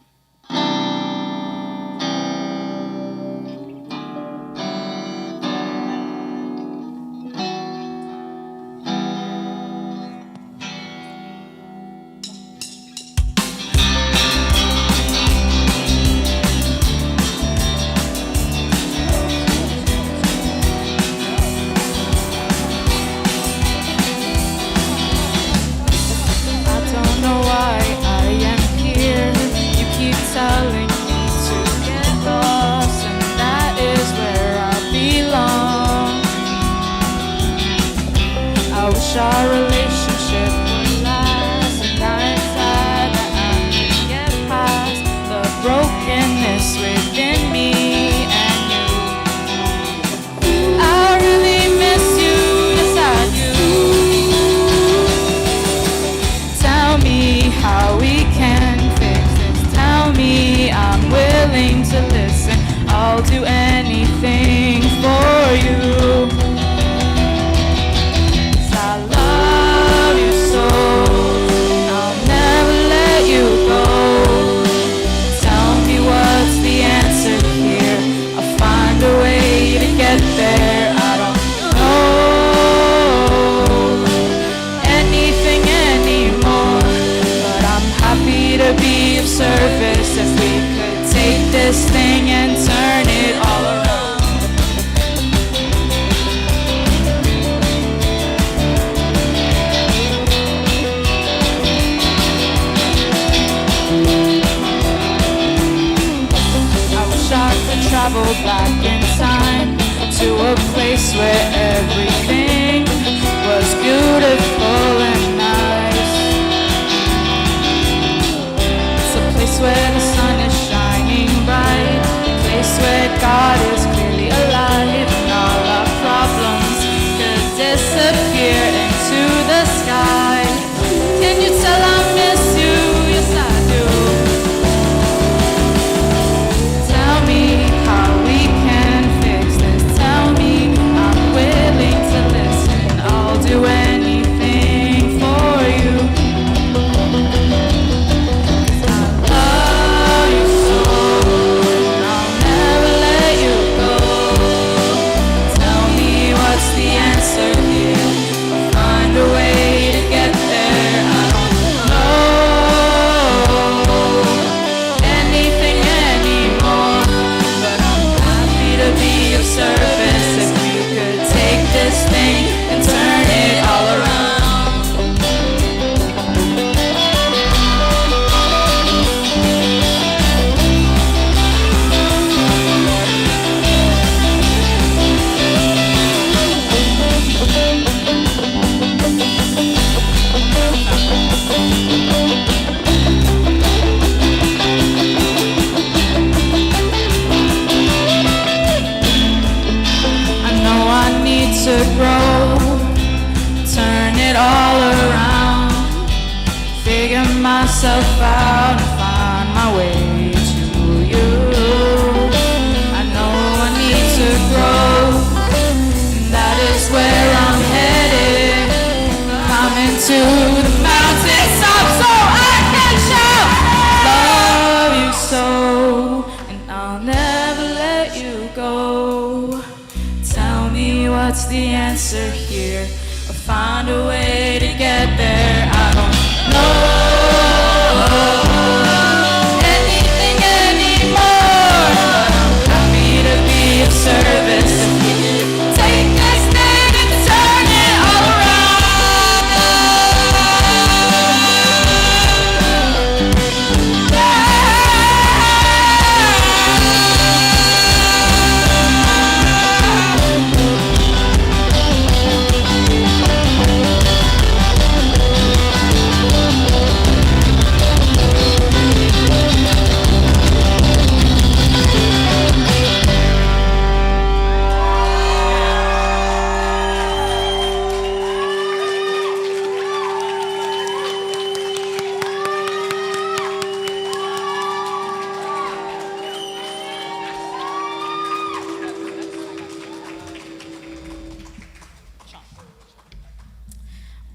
I'll do anything for you. 'Cause I love you so, and I'll never let you go. Tell me what's the answer here. I'll find a way to get there. I don't know anything anymore, but I'm happy to be of service. If we could take this thing and turn it all around. I wish I could travel back in time to a place where everything was beautiful and nice. It's a place where the sun is shining bright, a place where God is clearly alive, and all our problems could disappear into the sky. Can you tell I miss you? Yes, I do. Tell me how we can fix this. Tell me I'm willing to listen. I'll do anything for you. 'Cause I love you so, and I'll never let you go. Tell me what's the answer here. I'll find a way to get there. I don't know anything anymore, but I'm happy to be of service. If you could take this thing and turn it all around. I know I need to grow, turn it all around, figure myself out and find my way to you. I know I need to grow, and that is where I'm headed. Climbing to the mountaintop so I can shout, love you so, and I'll never let you go. Tell me what's the answer here. I'll find a way to get there. I don't know anything anymore, but I'm happy to be of service. If we could take this thing and turn it all around.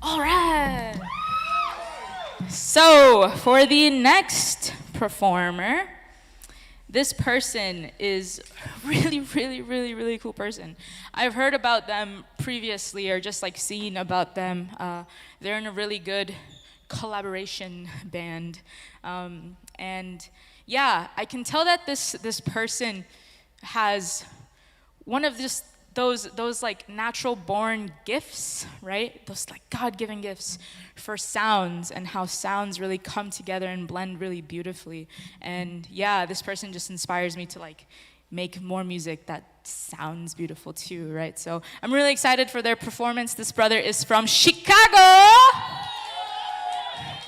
All right. So, for the next performer, this person is really cool person. I've heard about them previously or just like seen about them. They're in a really good collaboration band. And yeah, I can tell that this person has one of just those like natural born gifts, right? Those like God-given gifts for sounds and how sounds really come together and blend really beautifully. And yeah, this person just inspires me to like make more music that sounds beautiful too, right? So I'm really excited for their performance. This brother is from Chicago.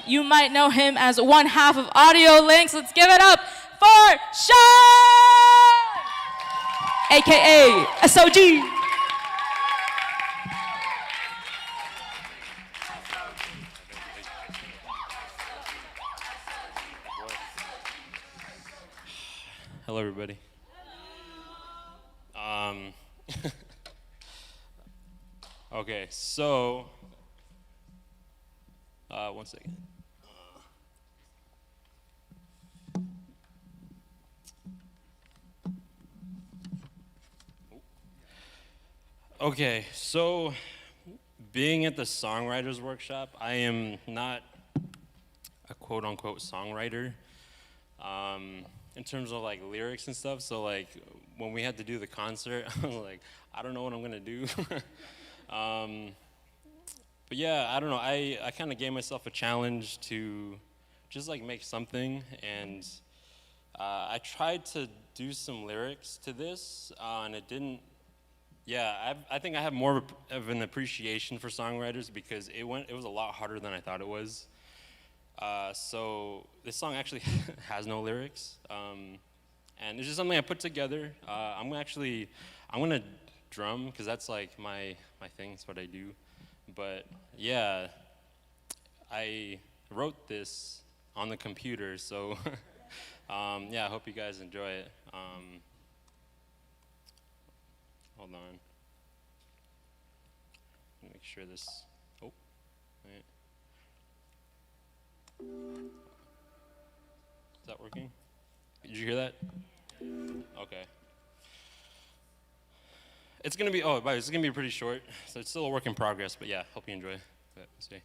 You might know him as one half of Audio Links. Let's give it up for Sean, aka SOG. Hello, everybody. Um, okay, so, one second. Okay, so being at the songwriters workshop, I am not a quote unquote songwriter in terms of like lyrics and stuff. So like when we had to do the concert, I was like, I don't know what I'm gonna do. But yeah, I don't know. I kind of gave myself a challenge to just like make something, and I tried to do some lyrics to this, and it didn't. Yeah, I think I have more of an appreciation for songwriters because it was a lot harder than I thought it was. So this song actually has no lyrics, and it's just something I put together. I'm gonna drum because that's like my thing. It's what I do. But yeah, I wrote this on the computer, so yeah, I hope you guys enjoy it. Hold on. Make sure this. Oh, wait. Is that working? Did you hear that? Okay. It's gonna be. Oh, it's gonna be pretty short, so it's still a work in progress. But yeah, hope you enjoy. But, let's see.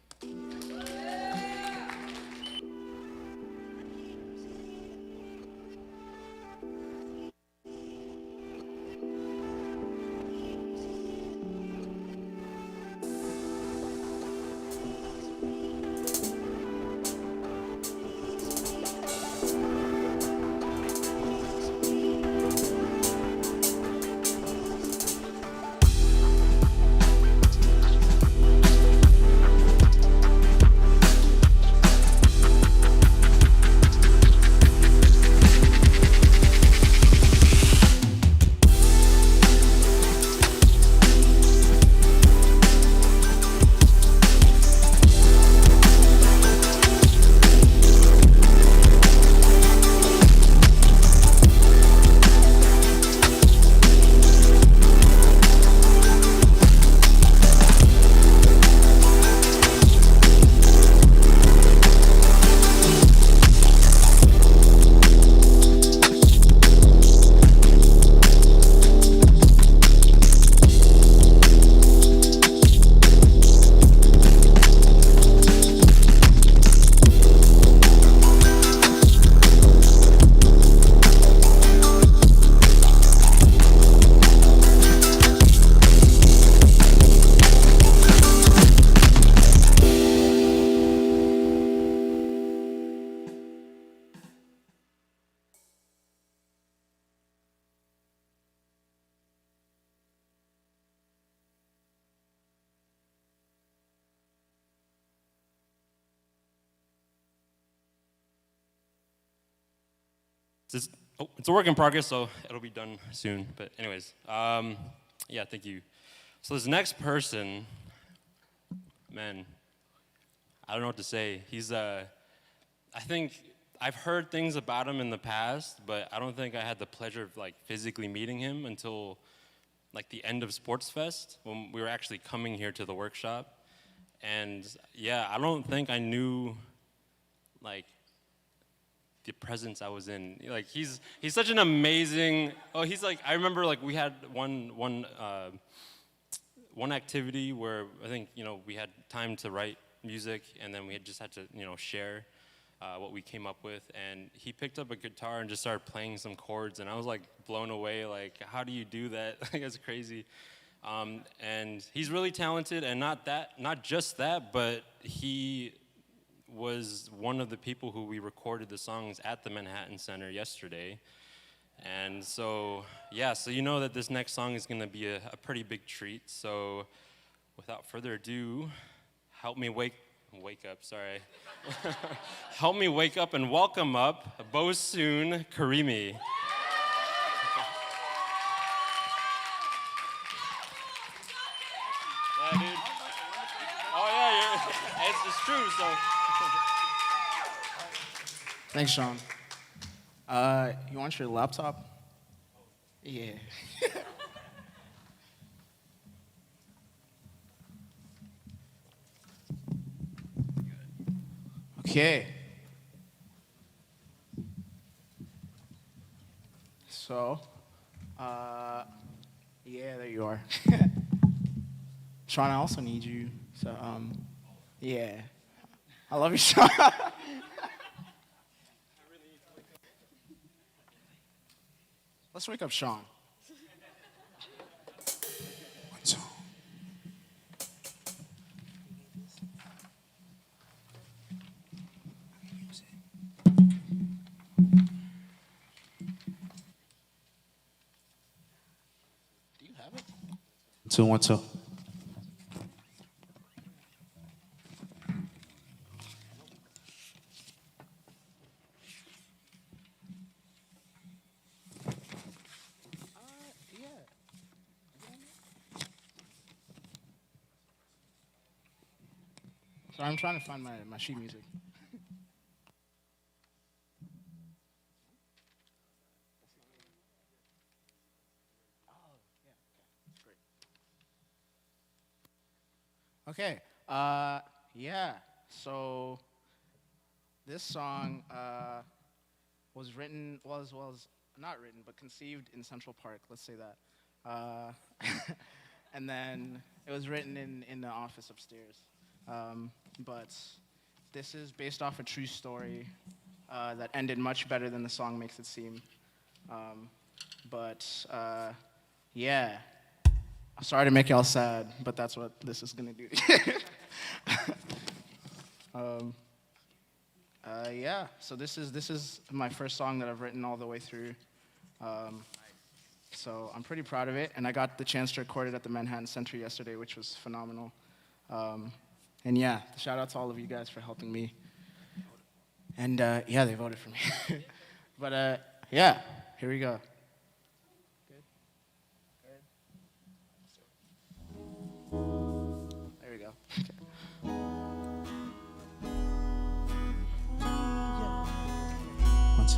It's a work in progress, so it'll be done soon. But anyways, yeah, thank you. So this next person, man, I don't know what to say. He's, I think I've heard things about him in the past, but I don't think I had the pleasure of like physically meeting him until like the end of Sports Fest when we were actually coming here to the workshop. And yeah, I don't think I knew like the presence I was in. Like he's such an amazing. Oh, he's like, I remember like we had one activity where I think we had time to write music, and then we just had to share what we came up with. And he picked up a guitar and just started playing some chords, and I was like blown away. Like, how do you do that? Like, that's crazy. And he's really talented, and not just that, but he was one of the people who we recorded the songs at the Manhattan Center yesterday. And so, yeah, so you know that this next song is gonna be a pretty big treat. So without further ado, help me wake up, sorry. Help me wake up and welcome up Bosun Karimi. Yeah, dude. Oh yeah, it's true, so. Thanks, Sean. You want your laptop? Yeah. Okay. So, yeah, there you are. Sean, I also need you. So, yeah. I love you, Sean. Let's wake up Sean. Do you have it? 2, 1, 2. So I'm trying to find my sheet music. Okay. Yeah. So this song was not written, but conceived in Central Park. Let's say that. And then it was written in the office upstairs. But this is based off a true story that ended much better than the song makes it seem. Yeah. Sorry to make y'all sad, but that's what this is gonna do. Yeah. So this is my first song that I've written all the way through. So I'm pretty proud of it, and I got the chance to record it at the Manhattan Center yesterday, which was phenomenal. And yeah, shout out to all of you guys for helping me. And yeah, they voted for me. But yeah, here we go. There we go. Once.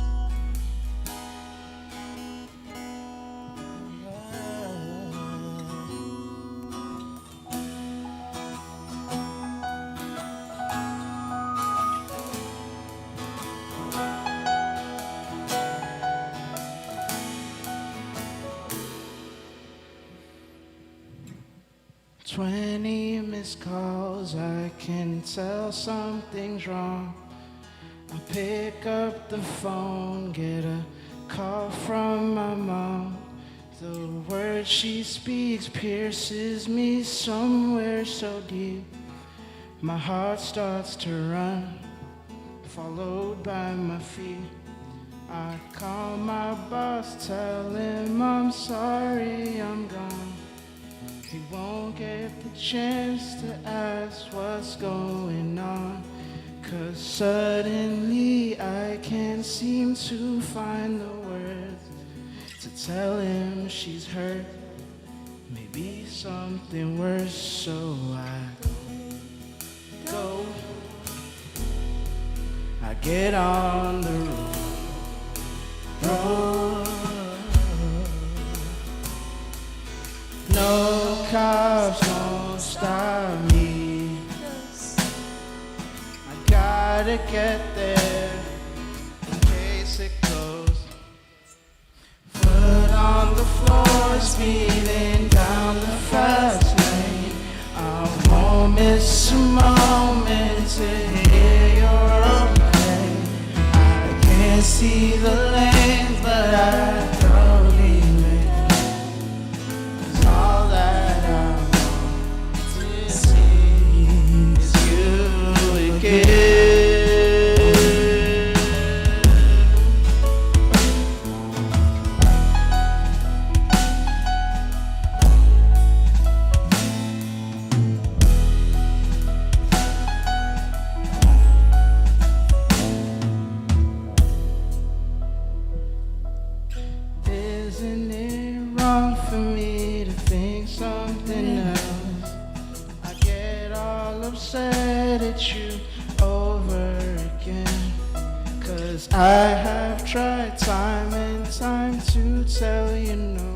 20 missed calls, I can tell something's wrong. I pick up the phone, get a call from my mom. The word she speaks pierces me somewhere so deep. My heart starts to run, followed by my feet. I call my boss, tell him I'm sorry I'm gone. He won't get the chance to ask what's going on, 'cause suddenly I can't seem to find the words to tell him she's hurt, maybe something worse. So I go, I get on the road. No cops won't stop me. I gotta get there in case it goes. Foot on the floor, speeding down the fast lane. I won't miss a moment to hear you're okay. I can't see the lanes, but I don't even. All that I want to see is you again. Isn't it wrong for me to think something else? I get all upset at you over again, 'cause I have tried time and time to tell you no.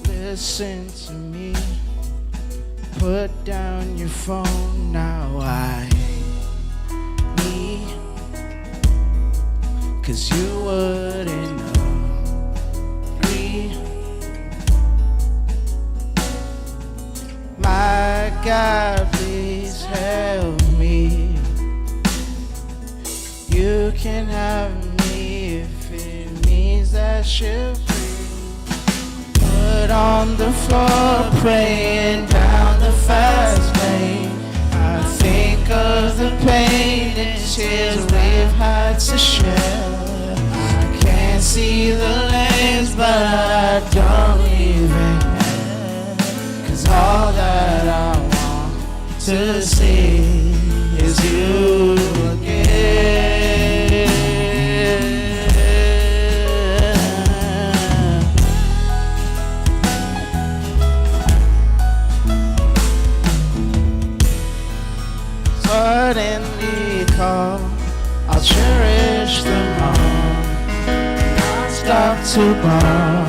Listen to me, put down your phone now. I 'cause you wouldn't know me. My God, please help me. You can have me if it means that you're free. Put on the floor, praying down the fast lane. I think of the pain and tears we've had to share. I can't see the lanes, but I don't even care. 'Cause all that I want to see is you again. Suddenly call, I'll cherish them all, not stop to ball.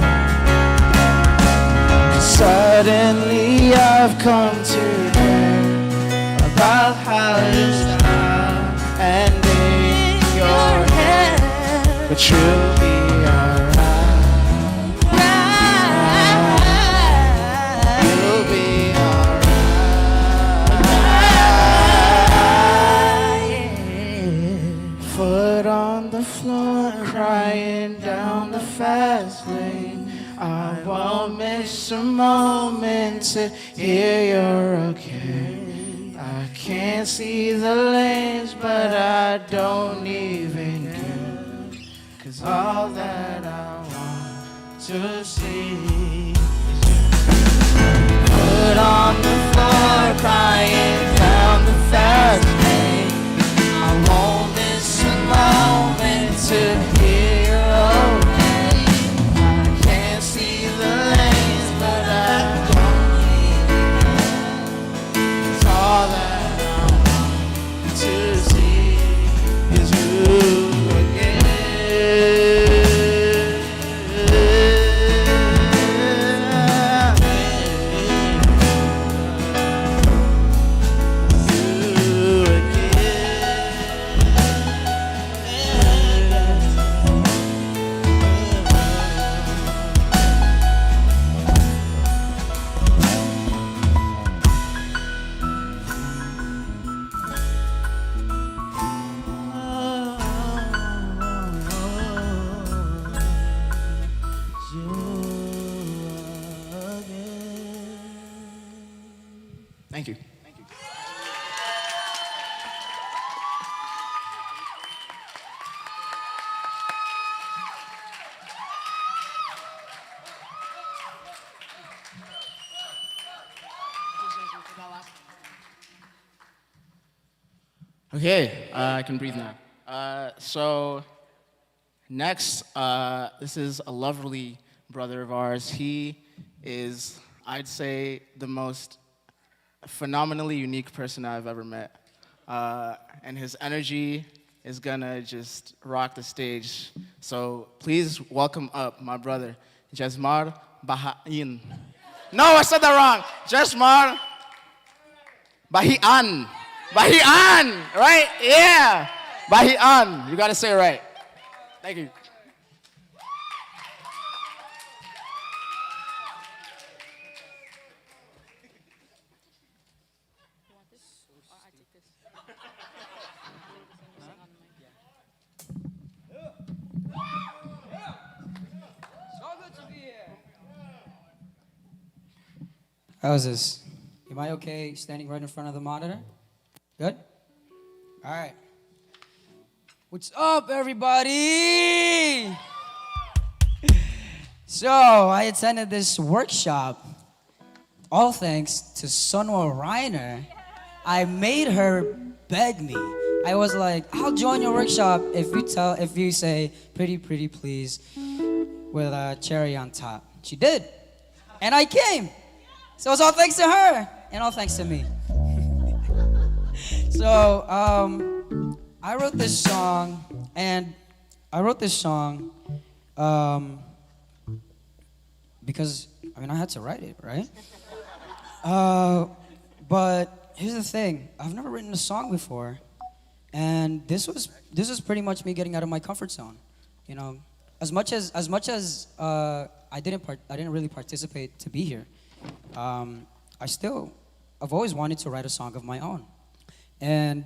Suddenly I've come to learn about how you style and in your head, but you'll be alright. You'll be alright. Foot on the floor, crying down the fast lane. I won't miss a moment to hear you're okay. I can't see the lanes, but I don't even care. 'Cause all that I want to see is you. Put on the floor, crying down the fast lane. I won't miss a moment to hear you're okay. I can't see the lanes, but I don't even care. 'Cause all that I want to see is you again. Thank you. Thank you. Okay, I can breathe now. So next, this is a lovely brother of ours. He is, I'd say, the most phenomenally unique person I've ever met. And his energy is gonna just rock the stage. So please welcome up my brother, Jasmar Bahain. No, I said that wrong. Jasmar Bahian. Bahian, right? Yeah. Bahian. You gotta say it right. Thank you. How's this? Am I okay standing right in front of the monitor? Good? All right. What's up, everybody? So, I attended this workshop, all thanks to Sunwell Reiner. I made her beg me. I was like, I'll join your workshop if you say, pretty, pretty please, with a cherry on top. She did. And I came. So it's all thanks to her, and all thanks to me. So, I wrote this song, because, I had to write it, right? But here's the thing, I've never written a song before, And this was pretty much me getting out of my comfort zone. You know, as much as I didn't really participate to be here. I've always wanted to write a song of my own, and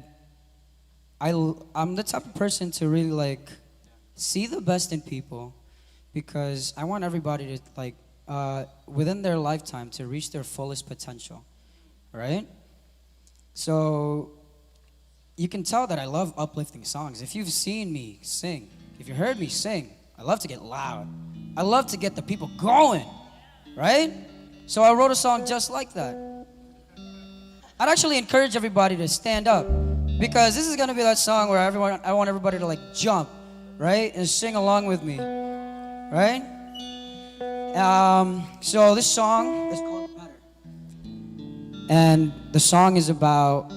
I'm the type of person to really like see the best in people, because I want everybody to like within their lifetime to reach their fullest potential, right? So you can tell that I love uplifting songs. If you've seen me sing, if you heard me sing, I love to get loud. I love to get the people going, right? So I wrote a song just like that. I'd actually encourage everybody to stand up, because this is gonna be that song where I want everybody to like jump, right? And sing along with me, right? So this song is called Better. And the song is about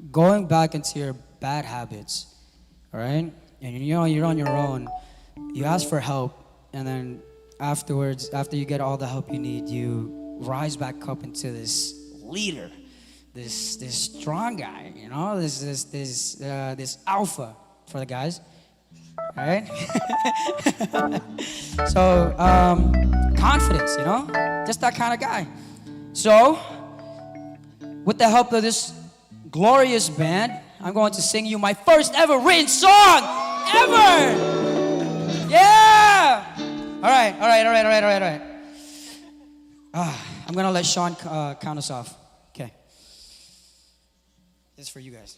going back into your bad habits, all right? And you know you're on your own. You ask for help, and then afterwards, after you get all the help you need, you rise back up into this leader, this strong guy, you know, this alpha for the guys, all right? So confidence, you know, just that kind of guy. So with the help of this glorious band, I'm going to sing you my first ever written song ever. Yeah. All right. I'm gonna let Sean count us off. Okay. This is for you guys.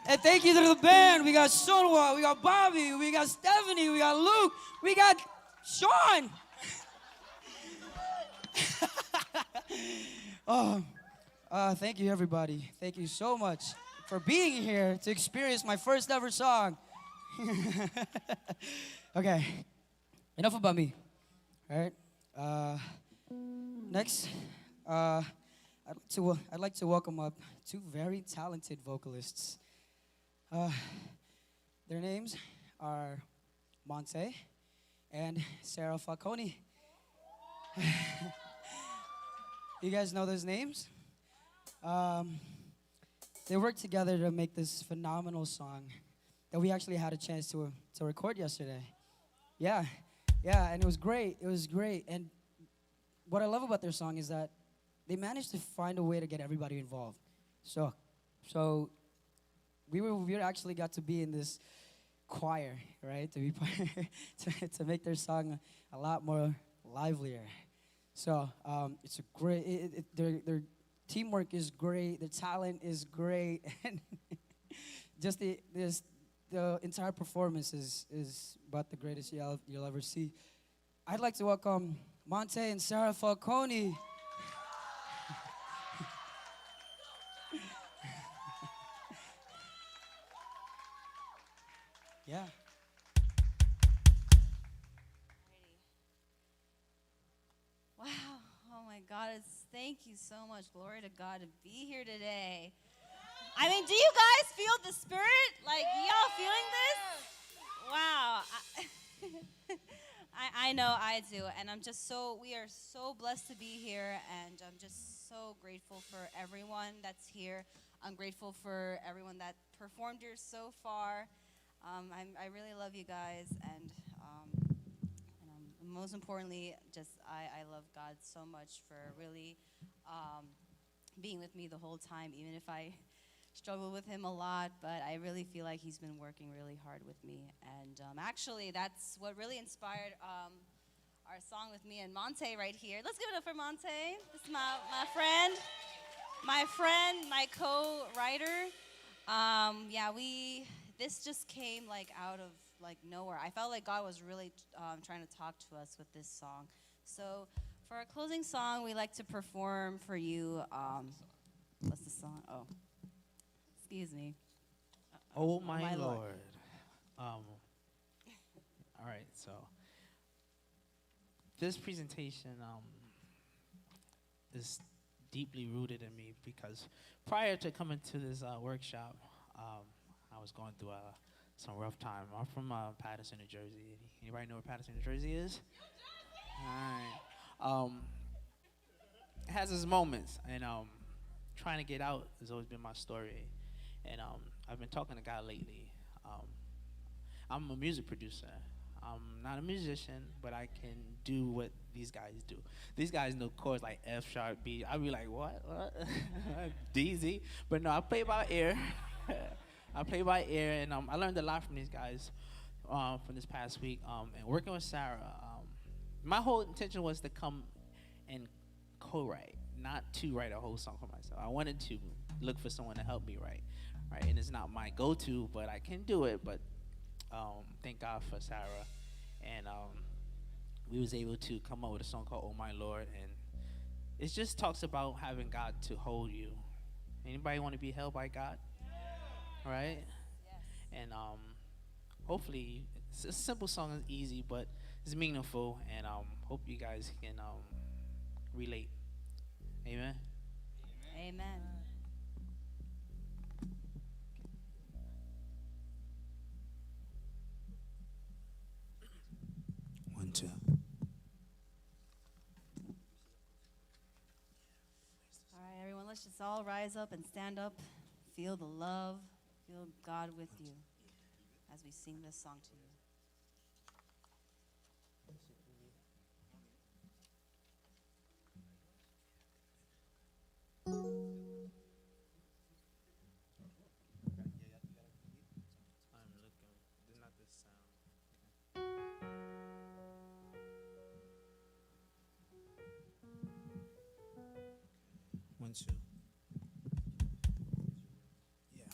And thank you to the band. We got Sunwell, we got Bobby, we got Stephanie, we got Luke, we got Sean. Thank you, everybody. Thank you so much for being here to experience my first ever song. Okay, enough about me. All right. Next, I'd like to welcome up two very talented vocalists. Their names are Monte and Sarah Falcone. You guys know those names? They worked together to make this phenomenal song that we actually had a chance to record yesterday. Yeah, and it was great. It was great. And what I love about their song is that they managed to find a way to get everybody involved. So we actually got to be in this choir, right? To be to make their song a lot more livelier. So it's a great. Their teamwork is great. The talent is great, and just the entire performance is about the greatest you'll ever see. I'd like to welcome Monte and Sarah Falcone. Yeah. Wow. Oh my God. Thank you so much. Glory to God to be here today. I mean, do you guys feel the spirit? Like, y'all feeling this? Wow. I know I do. And we are so blessed to be here. And I'm just so grateful for everyone that's here. I'm grateful for everyone that performed here so far. I really love you guys, and most importantly, I love God so much for really being with me the whole time, even if I struggle with him a lot, but I really feel like he's been working really hard with me. And actually, that's what really inspired our song with me and Monte right here. Let's give it up for Monte. This is my friend, my co-writer. This just came out of nowhere. I felt like God was really trying to talk to us with this song. So for our closing song, we like to perform for you. What's the song? Oh, excuse me. Oh my Lord. All right, so this presentation is deeply rooted in me because prior to coming to this workshop, I was going through some rough time. I'm from Paterson, New Jersey. Anybody know where Paterson, New Jersey is? All right. It has its moments, and trying to get out has always been my story. And I've been talking to God lately. I'm a music producer. I'm not a musician, but I can do what these guys do. These guys know chords like F sharp, B. I'd be like, what? D, Z. But no, I play by ear. I play by ear, and I learned a lot from these guys from this past week. And working with Sarah, my whole intention was to come and co-write, not to write a whole song for myself. I wanted to look for someone to help me write, right? And it's not my go-to, but I can do it. But thank God for Sarah, and we was able to come up with a song called "Oh My Lord," and it just talks about having God to hold you. Anybody want to be held by God? Right? Yes. And hopefully, it's a simple song, is easy, but it's meaningful, and hope you guys can relate. Amen. Amen. 1, 2. All right, everyone, let's just all rise up and stand up. Feel the love. Feel God with you as we sing this song to you. One, two. Yeah.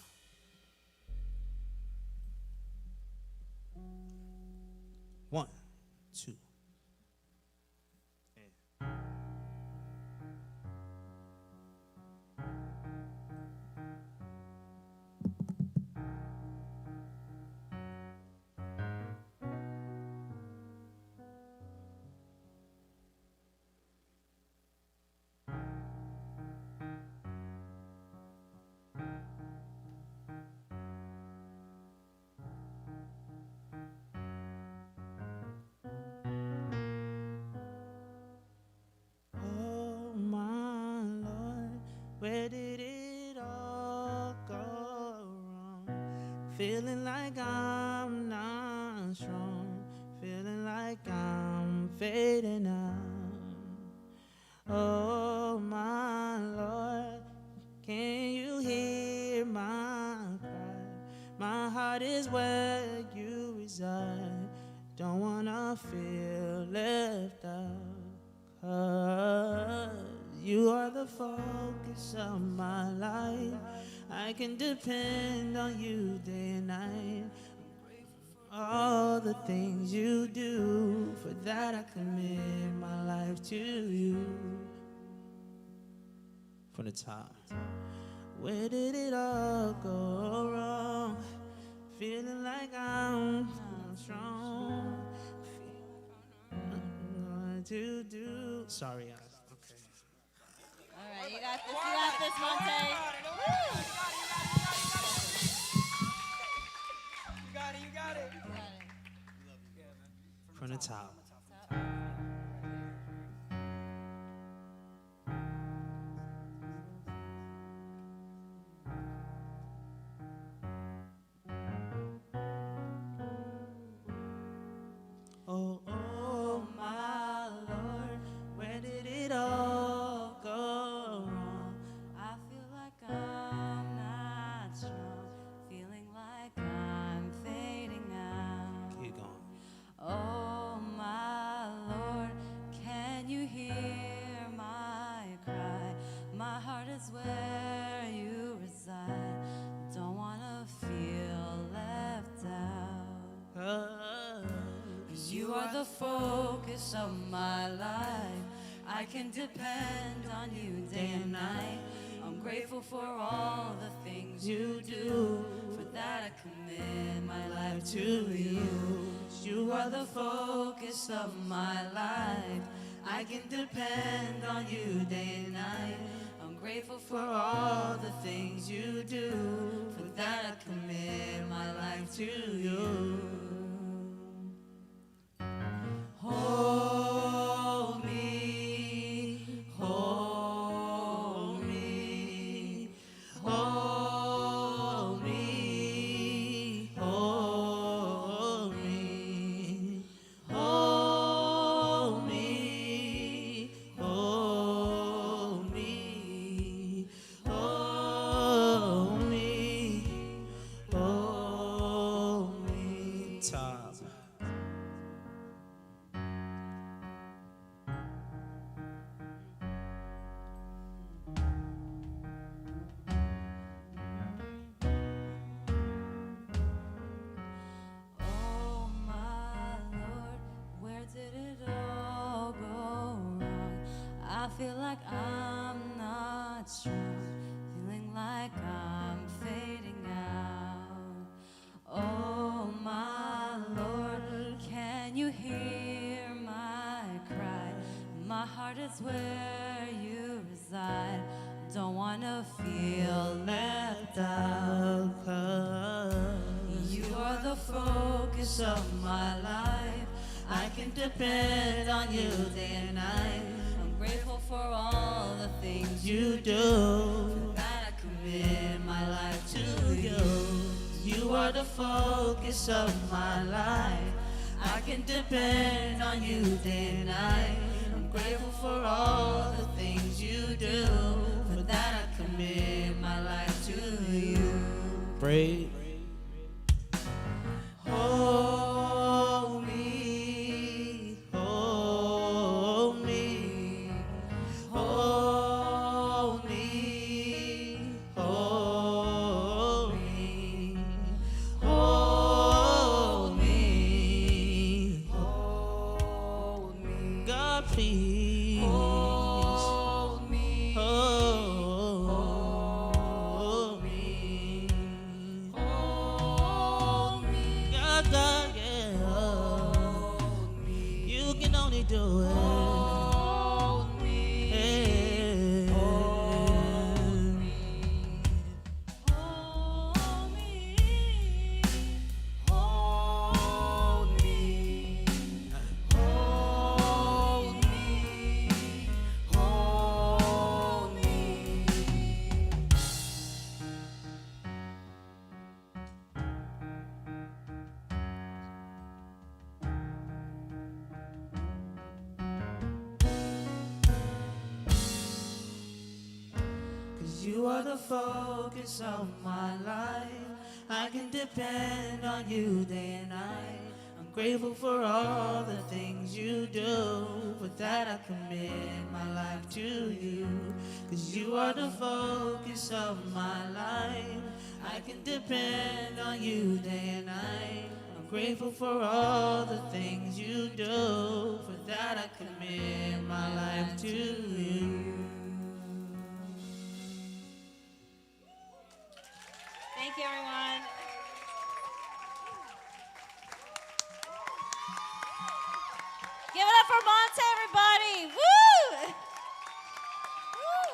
Where did it all go wrong? Feeling like I'm not strong. Feeling like I'm fading out. Oh my Lord, can you hear my cry? My heart is where you reside. Don't wanna feel left out. 'Cause you are the focus of my life. I can depend on you day and night. All the things you do, for that I commit my life to you. From the top. Where did it all go wrong? Feeling like I'm strong. To do. Sorry, guys. Okay. All right, you got this, Monte. You got it. From the top. Oh, oh, my Lord, where did it all go wrong? I feel like I'm not strong, feeling like I'm fading out. Keep going. Oh my Lord, can you hear my cry? My heart is where you reside. Don't wanna feel left out. 'Cause you are the focus of my life. I can depend on you day and night. I'm grateful for all the things you do. For that I commit my life to you. You are the focus of my life. I can depend on you day and night. I'm grateful for all the things you do. For that I commit my life to you. Hold me, hold me, hold me, hold me, hold me, hold me, hold me, hold me. Top. Oh my Lord, where did it all go wrong? I feel like I'm not strong, feeling like I'm fading out. Oh my Lord, can you hear my cry? My heart is where you reside. Don't wanna feel left out. 'Cause you are the focus of my life. I can depend on you day and night. I'm grateful for all the things you do. For that I commit my life to you. You are the focus of my life. I can depend on you day and night. I'm grateful for all the things you do. For that I commit my life to you. Break. Hold me, hold me, hold me, hold me, hold me, hold me. God, please. Hold me, Hold me. hold 'cause you are the focus of my life. I can depend on you day and night. I'm grateful for all the things you do. For that I commit my life to you. 'Cause you are the focus of my life. I can depend on you day and night. I'm grateful for all the things you do. For that I commit my life to you. Thank you, everyone. Give it up for Monte, everybody. Woo! Woo!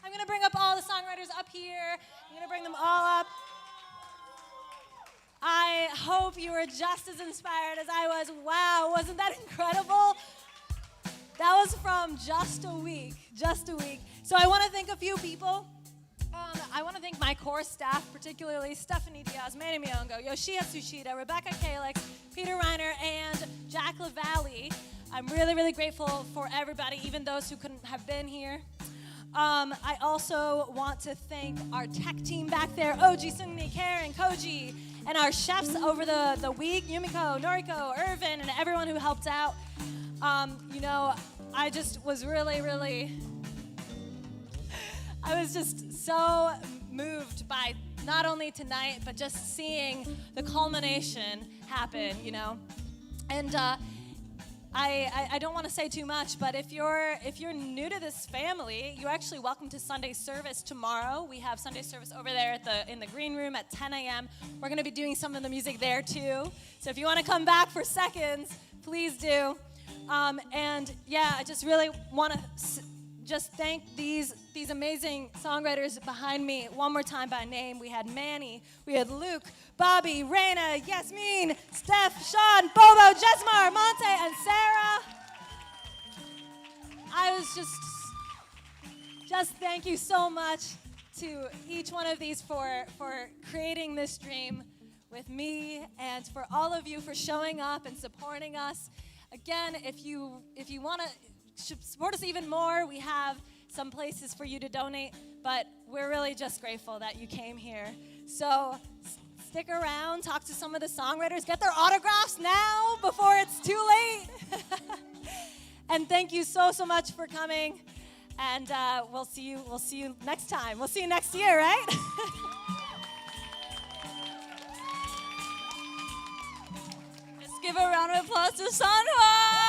I'm going to bring up all the songwriters up here. I'm going to bring them all up. I hope you were just as inspired as I was. Wow, wasn't that incredible? That was from just a week. So I want to thank a few people. I want to thank my core staff, particularly Stephanie Diaz, Manny Miongo, Yoshia Tsushida, Rebecca Kalix, Peter Reiner, and Jack LaValle. I'm really, really grateful for everybody, even those who couldn't have been here. I also want to thank our tech team back there, Oji, Sungni, Karen, Koji, and our chefs over the week, Yumiko, Noriko, Irvin, and everyone who helped out. I just was I was just so moved by not only tonight, but just seeing the culmination happen, And I don't want to say too much, but if you're new to this family, you're actually welcome to Sunday service tomorrow. We have Sunday service over there in the green room at 10 a.m. We're going to be doing some of the music there too. So if you want to come back for seconds, please do. I just really want to just thank these amazing songwriters behind me one more time by name. We had Manny, we had Luke, Bobby, Reyna, Yesmean, Steph, Sean, Bobo, Jasmar, Monte, and Sarah. I was just thank you so much to each one of these for creating this dream with me, and for all of you for showing up and supporting us. Again, if you want to support us even more, we have some places for you to donate, but we're really just grateful that you came here. So stick around, talk to some of the songwriters, get their autographs now before it's too late. And thank you so much for coming, and we'll see you next time. We'll see you next year, right? Let's give a round of applause to Sunwell.